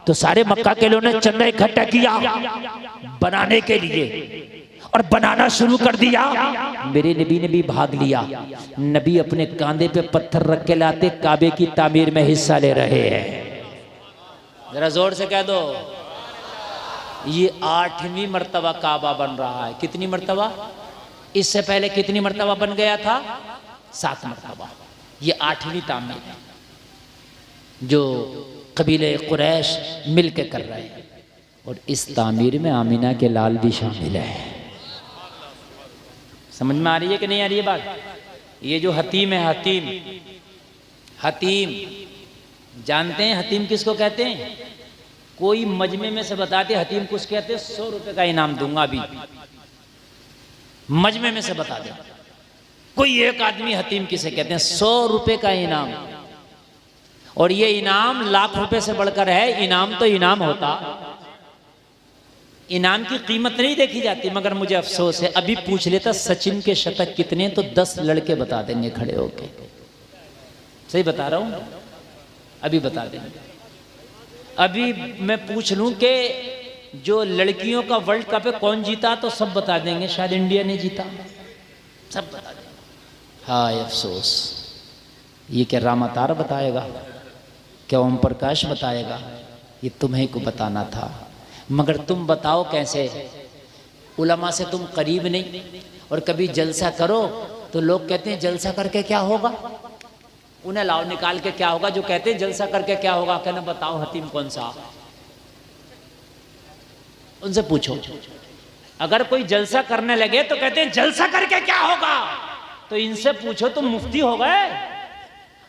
तो सारे मक्का के लोगों ने चंदा इकट्ठा किया बनाने के लिए और बनाना शुरू कर दिया। मेरे नबी ने भी भाग लिया, नबी अपने कांधे पे पत्थर रख के लाते काबे की तामीर में हिस्सा ले रहे हैं। जरा जोर से कह दो, ये 8वीं मर्तबा काबा बन रहा है। कितनी मर्तबा? इससे पहले कितनी मर्तबा बन गया था? 7 मर्तबा। ये 8वीं तामीर है जो कबीले कुरैश मिल के कर रहे हैं, और इस तामीर में आमिना के लाल भी शामिल है। समझ में आ रही है कि नहीं आ रही है बात? ये जो हतीम है, हतीम जानते हैं हतीम किसको कहते हैं? कोई मजमे में से बताते हतीम कुछ कहते हैं? 100 रुपए का इनाम दूंगा अभी, मजमे में से बता दे कोई एक आदमी हतीम किसे कहते हैं? 100 रुपए का इनाम। और ये इनाम लाख रुपए से बढ़कर है। इनाम तो इनाम होता, इनाम की कीमत नहीं देखी जाती, मगर मुझे अफसोस है अभी पूछ लेता सचिन के शतक कितने, तो 10 लड़के बता देंगे खड़े होके। सही बता रहा हूं, अभी बता देंगे। अभी मैं पूछ लूं कि जो लड़कियों का वर्ल्ड कप है कौन जीता, तो सब बता देंगे शायद इंडिया ने जीता, सब बता देंगे। हाय अफसोस, ये क्या रामातार बताएगा, क्या ओम प्रकाश बताएगा? ये तुम्हें को बताना था, मगर तुम बताओ कैसे? उलमा से तुम करीब नहीं, और कभी जलसा करो तो लोग कहते हैं जलसा करके क्या होगा, उन्हें लाओ निकाल के क्या होगा। जो कहते हैं जलसा करके क्या होगा, कहना बताओ हतीम कौन सा, उनसे पूछो। अगर कोई जलसा करने लगे तो कहते हैं जलसा करके क्या होगा, तो इनसे पूछो तुम मुफ्ती हो गए।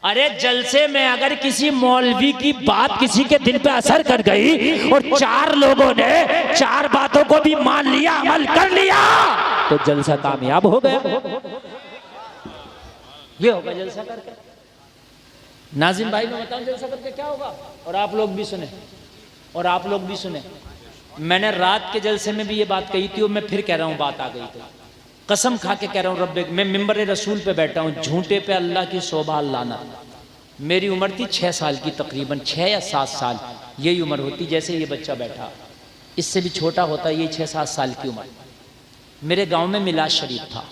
अरे जलसे में अगर किसी मौलवी की बात किसी के दिल पे असर कर गई और 4 लोगों ने 4 बातों को भी मान लिया, अमल कर लिया, तो जलसा कामयाब हो गया। ये होगा जलसा करके। नाजिम भाई मैं बताऊं जलसा करके क्या होगा, और आप लोग भी सुने, और आप लोग भी सुने। मैंने रात के जलसे में भी ये बात कही थी, और मैं फिर कह रहा हूं, बात आ गई थी, कसम खा के कह रहा हूँ रब्बे, मैं मिंबर रसूल पे बैठा हूँ, झूठे पे अल्लाह की शोभा लाना। मेरी उम्र थी 6 साल की, तकरीबन 6 या 7 साल, यही उम्र होती जैसे ये बच्चा बैठा, इससे भी छोटा होता ये 6-7 साल की उम्र। मेरे गांव में मिलाद शरीफ था,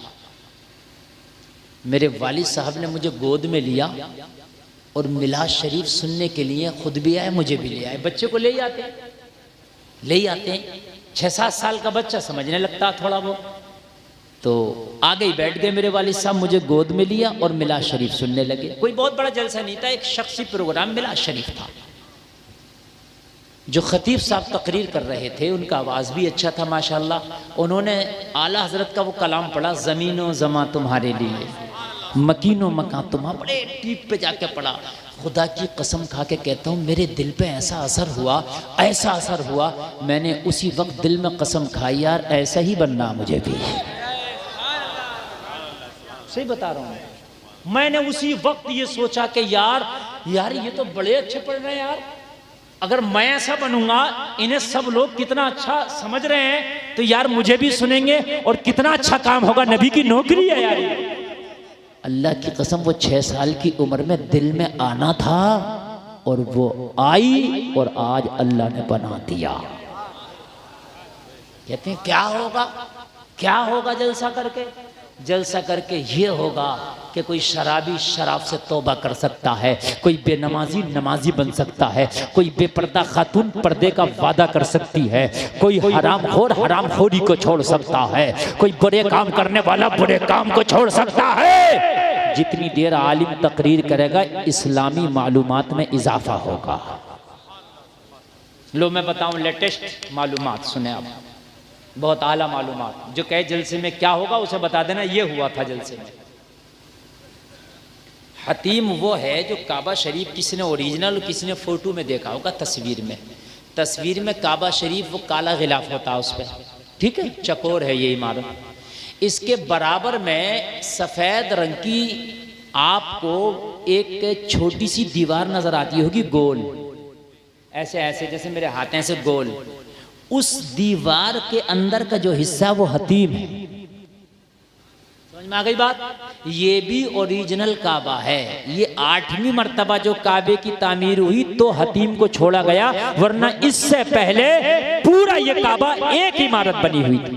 मेरे वालिद साहब ने मुझे गोद में लिया और मिलाद शरीफ सुनने के लिए खुद भी आए, मुझे भी ले आए। बच्चे को ले ही आते हैं 6-7 साल का बच्चा समझने लगता थोड़ा बहुत, तो आगे ही बैठ गए मेरे वालिद साहब, मुझे गोद में लिया और मिलाद शरीफ सुनने लगे। कोई बहुत बड़ा जलसा नहीं था, एक शख्सी प्रोग्राम मिलाद शरीफ था। जो खतीब साहब तकरीर कर रहे थे उनका आवाज़ भी अच्छा था माशाल्लाह। उन्होंने आला हज़रत का वो कलाम पढ़ा, ज़मीनो ज़मा तुम्हारे लिए, मकीनो मकान तुम्हारा, बड़े टीप पे जाके पढ़ा। खुदा की कसम खा के कहता हूँ मेरे दिल पे ऐसा असर हुआ, ऐसा असर हुआ, मैंने उसी वक्त दिल में कसम खाई यार ऐसा ही बनना मुझे भी। सही बता रहा हूँ, मैंने उसी वक्त ये सोचा कि यार ये तो बड़े अच्छे पढ़ रहे हैं यार, अगर मैं ऐसा बनूंगा, इन्हें सब लोग कितना अच्छा समझ रहे हैं, तो यार मुझे भी सुनेंगे और कितना अच्छा काम होगा, नबी की नौकरी है यार ये। अल्लाह की कसम वो 6 साल की उम्र में दिल में आना था और वो आई और आज अल्लाह ने बना दिया। कहते हैं क्या होगा जलसा करके? जलसा करके ये होगा कि कोई शराबी शराब से तौबा कर सकता है, कोई बेनमाजी नमाजी बन सकता है, कोई बेपर्दा खातून पर्दे का वादा कर सकती है, कोई हरामखोर हरामखोरी को छोड़ सकता है, कोई बुरे काम करने वाला बुरे काम को छोड़ सकता है। जितनी देर आलिम तकरीर करेगा इस्लामी मालूमात में इजाफा होगा। लो मैं बताऊं लेटेस्ट मालूमात सुने आप, बहुत आला मालूमात। जो कहे जलसे में क्या होगा उसे बता देना ये हुआ था जलसे में। हतीम वो है जो काबा शरीफ किसी ने ओरिजिनल और किसी ने फोटो में देखा होगा, तस्वीर में काबा शरीफ वो काला गिलाफ होता है उस पर, ठीक है, चकोर है ये इमारत। इसके बराबर में सफ़ेद रंग की आपको एक छोटी सी दीवार नजर आती होगी, गोल ऐसे ऐसे जैसे मेरे हाथ हैं ऐसे गोल। उस दीवार के अंदर का जो हिस्सा वो हतीम है। समझ में आ गई बात? ये भी ओरिजिनल काबा है। ये 8वीं मर्तबा जो काबे की तामीर हुई तो हतीम को छोड़ा गया, वरना इससे पहले पूरा ये काबा एक इमारत बनी हुई थी।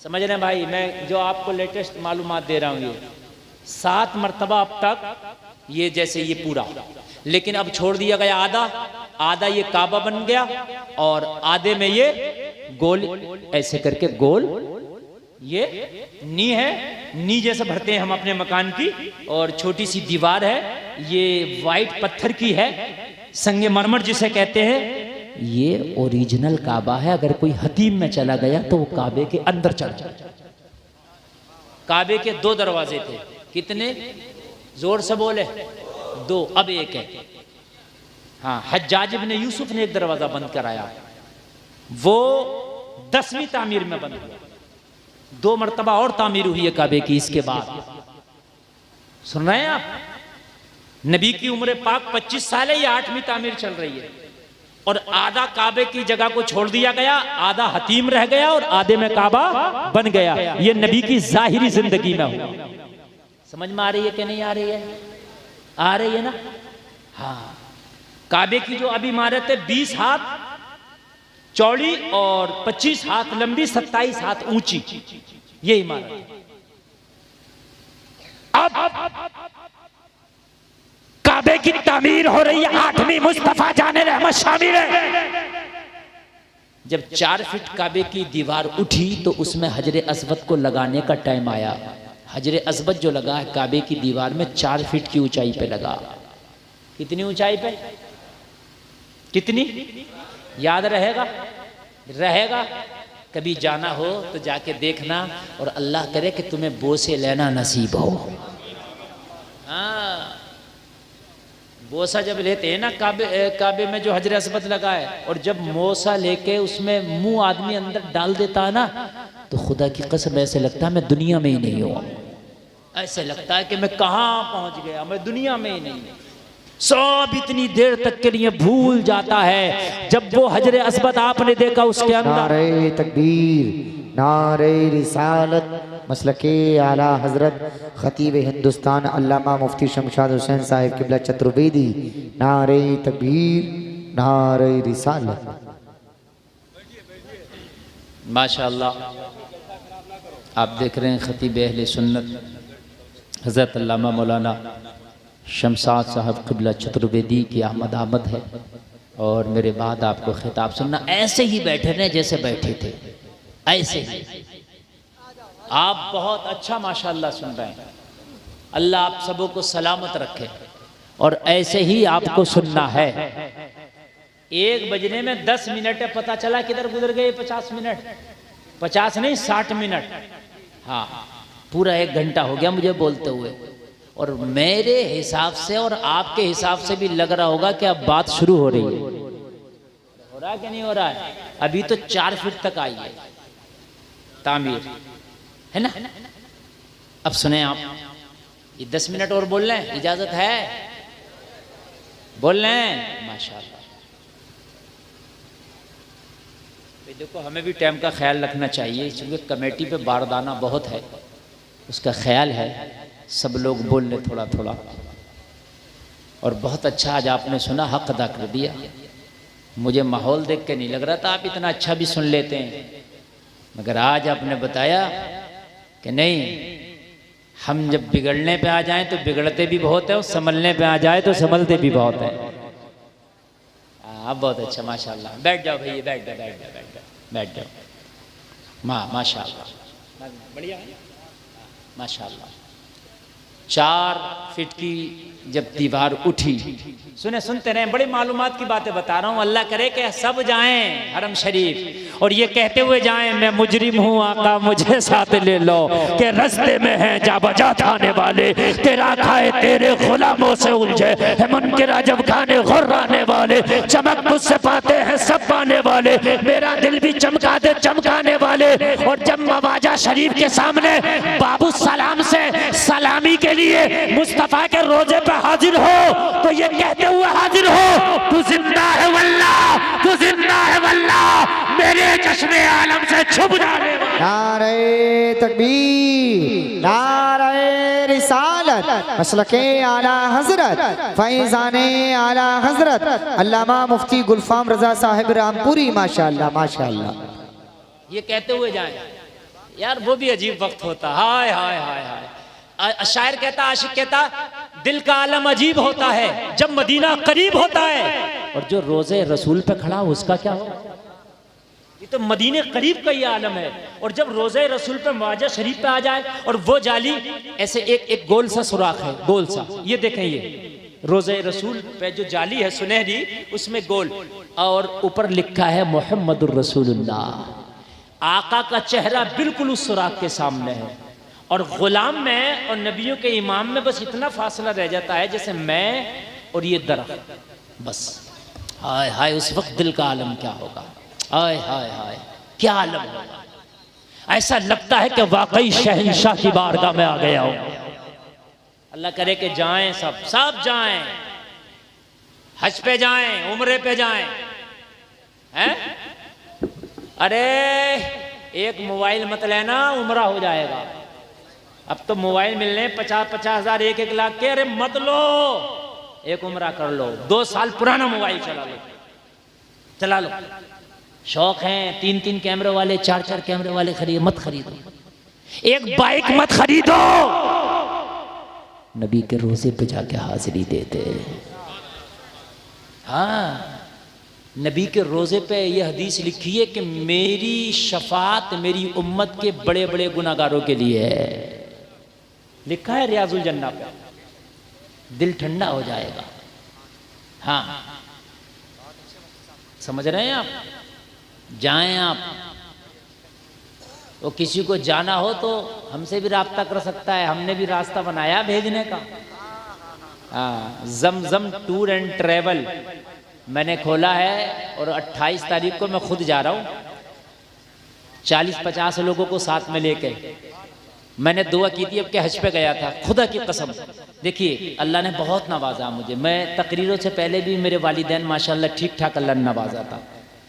समझ रहे हैं भाई? मैं जो आपको लेटेस्ट मालूमात दे रहा हूँ, ये 7 मर्तबा अब तक ये जैसे ये पूरा, लेकिन अब छोड़ दिया गया आधा ये काबा बन गया और आधे में ये गोल ऐसे करके गोल, ये नी है, नी जैसे भरते हैं हम अपने मकान की, और छोटी सी दीवार है, ये वाइट पत्थर की है, संगे मरमर जिसे कहते हैं। ये ओरिजिनल काबा है। अगर कोई हतीम में चला गया तो वो काबे के अंदर चला जाए। काबे के 2 दरवाजे थे, कितने? जोर से बोले 2, अब 1 है। हाँ, हज्जाज इब्न यूसुफ ने एक दरवाजा बंद कराया, वो 10वीं तामीर में बंद हुआ। 2 मर्तबा और तामीर हुई है काबे की इसके बाद। सुन रहे हैं आप? नबी की उम्र पाक 25 साल है, ये 8वीं तामीर चल रही है, और आधा काबे की जगह को छोड़ दिया गया, आधा हतीम रह गया और आधे में काबा बन गया। ये नबी की जाहिरी जिंदगी में हुआ। समझ में आ रही है कि नहीं आ रही है? आ रही है ना? हाँ, काबे की जो अब इमारत है 20 हाथ चौड़ी और 25 हाथ लंबी, 27 हाथ ऊंची, ये इमारत। अब काबे की तामीर हो रही है, 8वीं मुस्तफा जाने रहमत शामिल है। जब 4 फीट काबे की दीवार उठी तो उसमें हजरे अस्वद को लगाने का टाइम आया। हजरे अस्वद जो लगा है काबे की दीवार में 4 फीट की ऊंचाई पे लगा। कितनी ऊंचाई पे? कितनी याद रहेगा? कभी जाना हो तो जाके देखना, और अल्लाह करे कि तुम्हें बोसे लेना नसीब हो। हाँ, बोसा जब लेते हैं ना काबे में जो हजरे अस्वद लगा है, और जब मोसा लेके उसमें मुंह आदमी अंदर डाल देता है ना, तो खुदा की कसम ऐसे लगता है मैं दुनिया में ही नहीं हूँ। ऐसे लगता है कि मैं कहाँ पहुंच गया, मैं दुनिया में ही नहीं हूँ। सब इतनी देर तक के लिए भूल जाता है। जब वो हजरे अस्वद आपने देखा उसके अंदर
नारे तकबीर, नारे रिसालत, मसलके आला हजरत खतीब हिंदुस्तान अल्लामा मुफ्ती शमशाद हुसैन साहिब किबला चतुर्वेदी, नारे तकबीर, नारे रिसालत।
माशाअल्लाह आप देख रहे हैं खतीब अहले सुन्नत हज़रत अल्लामा मौलाना शमशाद साहब किबला चतुर्वेदी की आमद है। और मेरे बाद आपको खिताब सुनना, ऐसे ही बैठे रहे जैसे बैठे थे, ऐसे ही। आप बहुत अच्छा माशाअल्लाह सुन रहे हैं। अल्लाह आप सबों को सलामत रखे, और ऐसे ही आपको सुनना है। 1 बजने में 10 मिनट है, पता चला किधर गुजर गए 50 मिनट, 50 नहीं 60 मिनट। हाँ, पूरा 1 घंटा हो गया मुझे बोलते हुए। और मेरे हिसाब से और आपके हिसाब से भी लग रहा होगा कि अब बात शुरू हो रही है। हो रहा है कि नहीं हो रहा है? अभी तो 4 फीट तक आई है तामीर, है ना। अब सुने आप, ये 10 मिनट और बोल लें, इजाजत है? बोल लें? माशाल्लाह। देखो, हमें भी टाइम का ख्याल रखना चाहिए, क्योंकि कमेटी पे बारदाना बहुत है, उसका ख्याल है। सब लोग बोल लें थोड़ा थोड़ा। और बहुत अच्छा आज आपने सुना, हक अदा कर दिया। मुझे माहौल देख के नहीं लग रहा था आप इतना अच्छा भी सुन लेते हैं, मगर आज आपने बताया कि नहीं, हम जब बिगड़ने पे आ जाएं तो बिगड़ते भी बहुत है, और संभलने पे आ जाए तो संभलते भी बहुत है। बहुत अच्छा, माशाल्लाह। बैठ जाओ भैया, बैठ जाओ, बैठ जाओ, बैठ जाओ, बैठ जाओ। माशाल्लाह, बढ़िया है, माशाल्लाह। 4 फीट की जब दीवार उठी, सुनते रहे, बड़ी मालूमात की बातें बता रहा हूँ। अल्लाह करे कि सब जाएं हरम शरीफ और ये कहते हुए जाएं, मैं मुजरिम हूँ आका मुझे साथ ले लो, कि रास्ते में हैं जा बजा थाने वाले, तेरा खाए तेरे गुलामों से उलझे है मुनकिर जब खाने गुर्राने वाले, चमक मुझसे पाते हैं सब पाने वाले, मेरा दिल भी चमका दे चमकाने वाले। और जब मवाजा शरीफ के सामने बाबू सलाम से सलामी के लिए मुस्तफा के रोजे पे हाजिर हो, तो ये कहते हुए हाजिर हो, तू जिंदा है वल्लाह, तू जिंदा है वल्लाह, मेरे चश्मे आलम से छुप जाने वाला।
नारे तकबीर, नारे रिसालत, मसलके आला हजरत, फैजाने आला हजरत अल्लामा मुफ्ती गुलफाम रजा साहिब रामपुरी, माशाअल्लाह माशाअल्लाह।
ये कहते हुए जाए यार, वो भी अजीब वक्त होता। हाय हाय हाय हाय। शायर कहता, आशिक कहता, दिल का आलम अजीब होता है जब मदीना करीब होता है, और जो रोजे रसूल पे खड़ा उसका क्या हो। ये तो मदीने करीब का ये आलम है। और जब रोजे रसूल पे मवाजा शरीफ पे आ जाए, और वो जाली ऐसे एक गोल सा सुराख है, गोल सा, ये देखें, ये रोजे रसूल पे जो जाली है सुनहरी, उसमें गोल, और ऊपर लिखा है मोहम्मदुर रसूलुल्लाह। आका का चेहरा बिल्कुल उस सुराख के सामने है, और गुलाम में और नबियों के इमाम में बस इतना फासला रह जाता है जैसे मैं और ये दरख्त, बस। हाय हाय, उस वक्त दिल का आलम क्या होगा। हाय हाय हाय, क्या आलम होगा। ऐसा लगता है कि वाकई शहंशाह की बारगाह में आ गया हो। अल्लाह करे कि जाएं, सब जाएं, हज पे जाएं, उम्रे पे जाएं, हैं? अरे एक मोबाइल मत लेना, उम्रा हो जाएगा। अब तो मोबाइल मिलने 50-50 हज़ार, 1-1 लाख के। अरे मत लो, एक उम्रा कर लो, 2 साल पुराना मोबाइल चला लो। शौक है 3-3 कैमरे वाले, 4-4 कैमरे वाले खरीदो, मत खरीदो। एक बाइक मत खरीदो, नबी के रोजे पे जाके हाजिरी देते। हाँ, नबी के रोजे पे यह हदीस लिखी है कि मेरी शफात मेरी उम्मत के बड़े बड़े गुनाहगारों के लिए है। लिखा है रियाजुल जन्ना पे, दिल ठंडा हो जाएगा। हाँ, समझ रहे हैं आप? जाएं आप। वो किसी को जाना हो तो हमसे भी राब्ता कर सकता है, हमने भी रास्ता बनाया भेजने का। हाँ, जमजम टूर एंड ट्रेवल मैंने खोला है, और 28 तारीख को मैं खुद जा रहा हूँ, 40-50 लोगों को साथ में लेके। मैंने दुआ की थी, अब के हज पे गया था, खुदा की कसम। देखिए, अल्लाह ने बहुत नवाजा मुझे। मैं तकरीरों से पहले भी मेरे वालिदैन माशाल्लाह ठीक ठाक अल्लाह ने नवाजा था,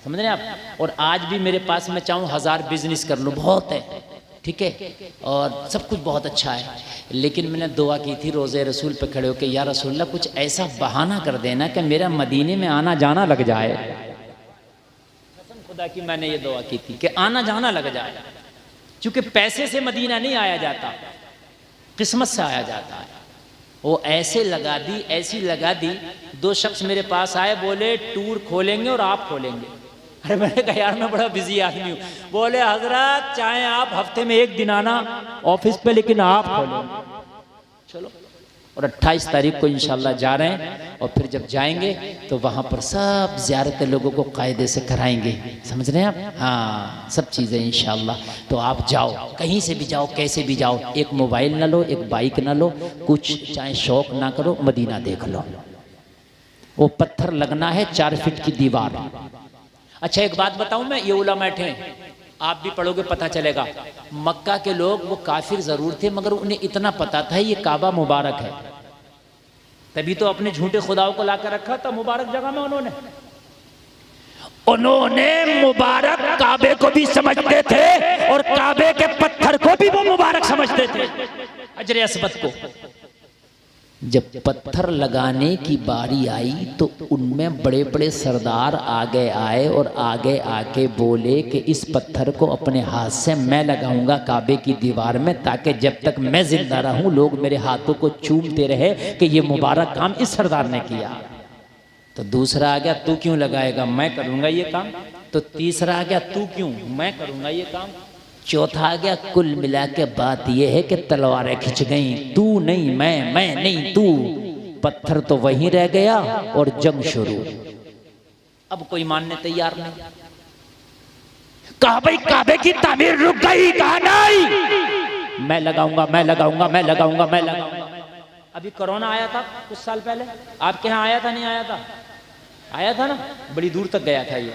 समझ रहे हैं आप। और आज भी मेरे पास मैं चाहूँ 1000 बिजनेस कर लूँ, बहुत है, ठीक है, और सब कुछ बहुत अच्छा है। लेकिन मैंने दुआ की थी रोज़े रसूल पे खड़े होकर, या रसूलल्लाह कुछ ऐसा बहाना कर देना कि मेरा मदीने में आना जाना लग जाए। कसम खुदा की मैंने ये दुआ की थी कि आना जाना लग जाए, क्योंकि पैसे से मदीना नहीं आया जाता, किस्मत से आया जाता है। वो ऐसे लगा दी, ऐसी लगा दी। 2 शख्स मेरे पास आए, बोले टूर खोलेंगे और आप खोलेंगे। अरे मैंने कहा यार मैं बड़ा बिजी आदमी हूँ। बोले हजरत चाहे आप हफ्ते में 1 दिन आना ऑफिस पे, लेकिन आप खोलेंगे। चलो, और 28 तारीख को इंशाल्लाह जा रहे हैं और फिर जब जाएंगे तो वहाँ पर सब ज़ियारतें लोगों को कायदे से कराएंगे। समझ रहे हैं आप? हाँ, सब चीज़ें इंशाल्लाह। तो आप जाओ, कहीं से भी जाओ, कैसे भी जाओ, एक मोबाइल ना लो, एक बाइक ना लो, कुछ चाहे शौक ना करो, मदीना देख लो। वो पत्थर लगना है 4 फीट की दीवार। अच्छा एक बात बताऊं मैं, ये उलमा बैठे हैं, आप भी पढ़ोगे पता चलेगा। मक्का के लोग वो काफिर जरूर थे मगर उन्हें इतना पता था ये काबा मुबारक है, तभी तो अपने झूठे खुदाओं को लाकर रखा था मुबारक जगह में। उन्होंने मुबारक काबे को भी समझते थे और काबे के पत्थर को भी वो मुबारक समझते थे, अजर अस्वद को। जब पत्थर लगाने की बारी आई तो उनमें बड़े बड़े सरदार आगे आए और आगे आके बोले कि इस पत्थर को अपने हाथ से मैं लगाऊंगा काबे की दीवार में, ताकि जब तक मैं जिंदा रहूं लोग मेरे हाथों को चूमते रहे कि ये मुबारक काम इस सरदार ने किया। तो दूसरा आ गया, तू क्यों लगाएगा, मैं करूंगा ये काम। तो तीसरा आ गया, तू क्यों, मैं करूंगा ये काम। चौथा आ गया, कुल मिला के बात यह है कि तलवारें खिंच गई, तू नहीं मैं नहीं तू। पत्थर तो वहीं रह गया और जंग शुरू। अब कोई मानने तैयार नहीं। कहा भाई काबे की तामीर रुक गई, कहा नहीं, मैं लगाऊंगा मैं लगाऊंगा मैं लगाऊंगा मैं लगाऊंगा। अभी कोरोना आया था कुछ साल पहले, आपके यहाँ आया था नहीं आया था? आया था ना, बड़ी दूर तक गया था ये।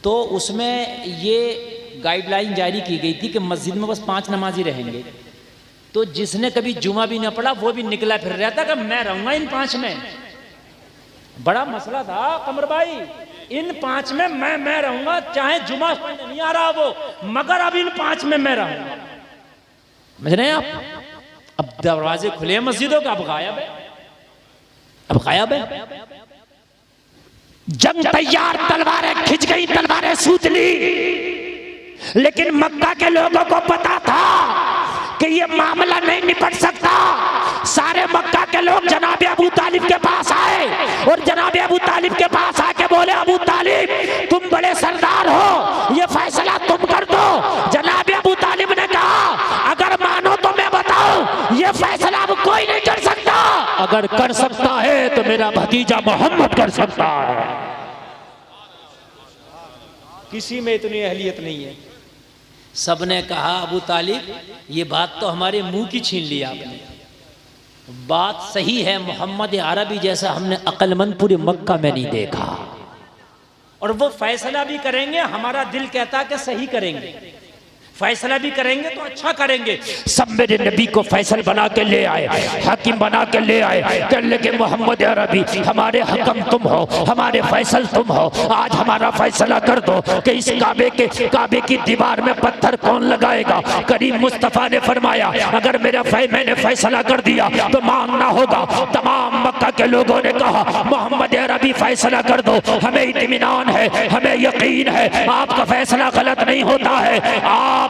तो उसमें ये गाइडलाइन जारी की गई थी कि मस्जिद में बस 5 नमाजी रहेंगे। तो जिसने कभी जुमा भी न पढ़ा वो भी निकला फिर रहा था कि मैं रहूंगा इन 5 में। बड़ा मसला था कमर भाई, इन 5 में मैं रहूंगा, चाहे जुमा नहीं आ रहा वो, मगर अब इन 5 में मैं रहूंगा। समझ रहे हैं आप? अब दरवाजे खुले हैं मस्जिदों का, अब गायब है, अब गायब है। जंग तैयार, तलवारें खिंच गई, तलवारें सूत ली। लेकिन मक्का के लोगों को पता था कि ये मामला नहीं निपट सकता। सारे मक्का के लोग जनाब अबू तालिब के पास आए और जनाब अबू तालिब के पास आके बोले, अबू तालिब तुम बड़े सरदार हो, ये फैसला तुम कर दो। जनाब अबू तालिब ने कहा, अगर मानो तो मैं बताऊं ये फैसला अब कोई नहीं कर सकता, अगर कर सकता है तो मेरा भतीजा मोहम्मद कर सकता है। किसी में इतनी अहलियत नहीं है। सबने कहा, अबू तालिब ये बात तो हमारे मुंह की छीन ली आपने। बात सही है, मोहम्मद अरबी जैसा हमने अक्लमंद पूरे मक्का में नहीं देखा। और वो फैसला भी करेंगे, हमारा दिल कहता है कि सही करेंगे, फैसला भी करेंगे तो अच्छा करेंगे। सब मेरे नबी को फैसल बना के ले आए, हाकिम बना के ले आए। कहने लगे, मोहम्मद अरबी हमारे हकम तुम हो, हमारे फैसल तुम हो, आज हमारा फैसला कर दो कि इस काबे की दीवार में पत्थर कौन लगाएगा। करीम मुस्तफ़ा ने फरमाया, अगर मैंने फैसला कर दिया तो मांगना होगा। तमाम मक्का के लोगों ने कहा, मोहम्मद अरबी फैसला कर दो, हमें इत्मीनान है, हमें यकीन है आपका फैसला गलत नहीं होता है। आप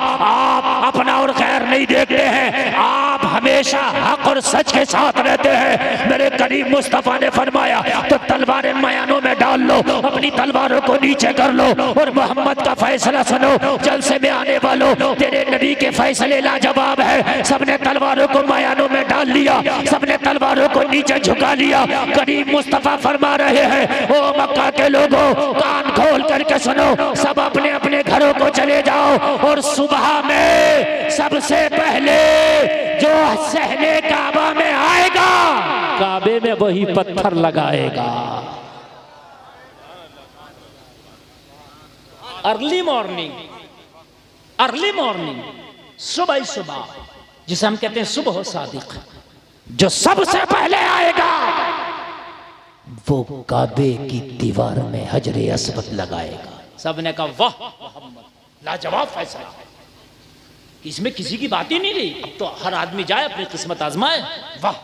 अपना और खैर नहीं देखते हैं, आप हमेशा हक और सच के साथ रहते हैं। मेरे करीम मुस्तफा ने फरमाया, तो तलवारें मयानों में डाल लो, अपनी तलवारों को नीचे कर लो और मोहम्मद का फैसला सुनो। जलसे में आने वालों, तेरे नबी के फैसले लाजवाब है। सबने तलवारों को मयानों में डाल लिया, सबने तलवारों को नीचे झुका लिया। करीम मुस्तफा फरमा रहे हैं, ओ मक्का के लोगों कान खोल करके सुनो, सब अपने अपने घरों को चले जाओ और सुबह में सबसे पहले जो सहने काबा में आएगा, काबे में वही पत्थर लगाएगा। अर्ली मॉर्निंग सुबह ही सुबह, जिसे हम कहते हैं सुबह सादिक, जो सबसे पहले आएगा वो काबे की दीवार में हजरे अस्वद लगाएगा। सबने कहा, वाह मोहम्मद, लाजवाब फैसला, इसमें किसी की बात ही नहीं रही। अब तो हर आदमी जाए अपनी किस्मत आजमाए। वाह,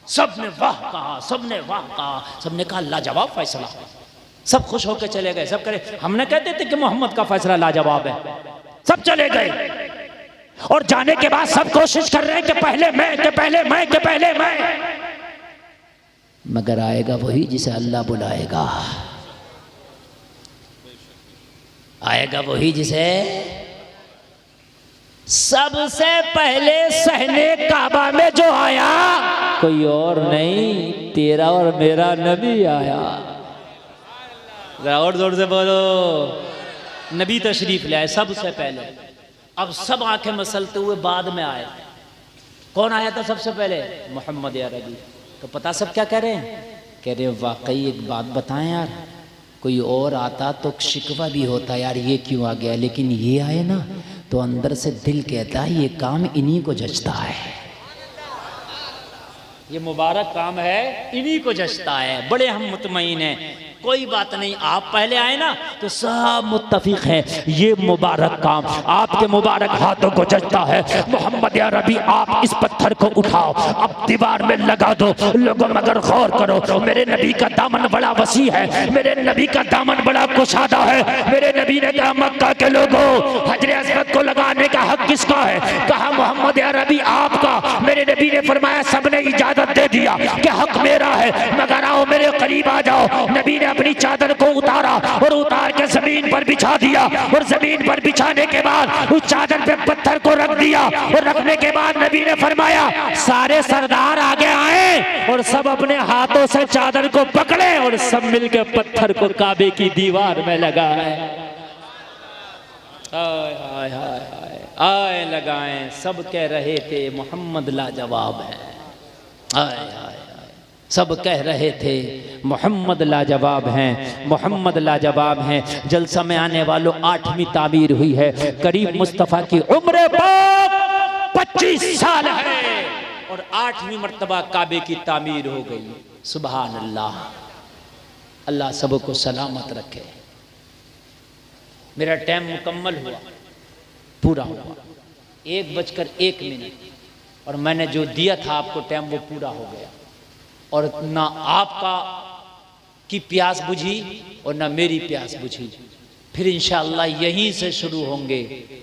सबने वाह कहा, सबने वाह कहा, सबने कहा लाजवाब फैसला। सब खुश होकर चले गए। सब करे, हमने कहते थे कि मोहम्मद का फैसला लाजवाब है। सब चले गए और जाने के बाद सब कोशिश कर रहे हैं कि पहले मैं, कि पहले मैं, कि पहले मैं। मगर आएगा वही जिसे अल्लाह बुलाएगा, आएगा वही जिसे सबसे पहले सहने काबा में जो आया कोई और नहीं, तेरा और मेरा नबी आया। और जोर से बोलो, नबी तशरीफ लाए सबसे पहले। अब सब आंखें मसलते हुए बाद में आए। कौन आया था सबसे पहले? मोहम्मद अरबी। तो पता सब क्या कह रहे हैं? कह रहे वाकई एक बात बताएं यार, कोई और आता तो शिकवा भी होता यार ये क्यों आ गया, लेकिन ये आए ना तो अंदर से दिल कहता है ये काम इन्हीं को जचता है, ये मुबारक काम है इन्हीं को जचता है। बड़े हम मुतमईन हैं, कोई बात नहीं, आप पहले आए ना तो सब मुत्तफिक हैं ये मुबारक काम आपके मुबारक हाथों को जचता है। मोहम्मद अरबी आप इस पत्थर को उठाओ, अब दीवार में लगा दो। लोगों मगर गौर करो, मेरे नबी का दामन बड़ा वसी है, मेरे नबी का दामन बड़ा कुशादा है। मेरे नबी ने कहा मक्का के लोगों हजरे अस्वद को लगाने का हक किसका है? कहा मोहम्मद अरबी आपका। मेरे नबी ने फरमाया सबने इजाजत दे दिया कि हक मेरा है, मगर आओ मेरे करीब आ जाओ। नबी ने अपनी चादर को उतारा और उतार के जमीन पर बिछा दिया, और जमीन पर बिछाने के बाद उस चादर पे पत्थर को रख दिया, और रखने के बाद नबी ने फरमाया सारे सरदार आगे आए और सब अपने हाथों से चादर को पकड़े और सब मिलकर पत्थर को काबे की दीवार में लगाए। हाय हाय हाय हाय आए लगाए। सब कह रहे थे मोहम्मद लाजवाब है। हाय हाय सब कह रहे थे मोहम्मद लाजवाब हैं, मोहम्मद लाजवाब हैं। जलसा में आने वालों 8वीं तामीर हुई है। करीब मुस्तफ़ा की उम्र 25 साल है और 8वीं मर्तबा काबे की तामीर हो गई। सुभान अल्लाह, अल्लाह सबको सलामत रखे। मेरा टाइम मुकम्मल हुआ, पूरा हुआ 1:01 और मैंने जो दिया था आपको टाइम वो पूरा हो गया, और ना आपका की प्यास बुझी और ना मेरी प्यास बुझी। फिर इंशाअल्लाह यहीं से शुरू होंगे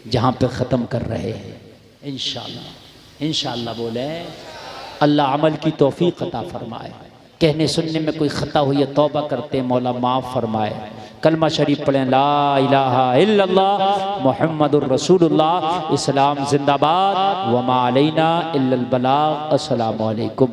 जहाँ पे ख़त्म कर रहे हैं इंशाअल्लाह। इंशाअल्लाह बोले। अल्लाह अमल की तौफीक अता फरमाए। कहने सुनने में कोई ख़ता हुई है तौबा करते मौला माफ़ फरमाए। कलमा शरीफ पढ़ें ला इलाहा इल्लल्लाह मुहम्मदुर रसूलुल्लाह। इस्लाम जिंदाबाद, वमा अलैना इल्लल बलाग। अस्सलामु अलैकुम।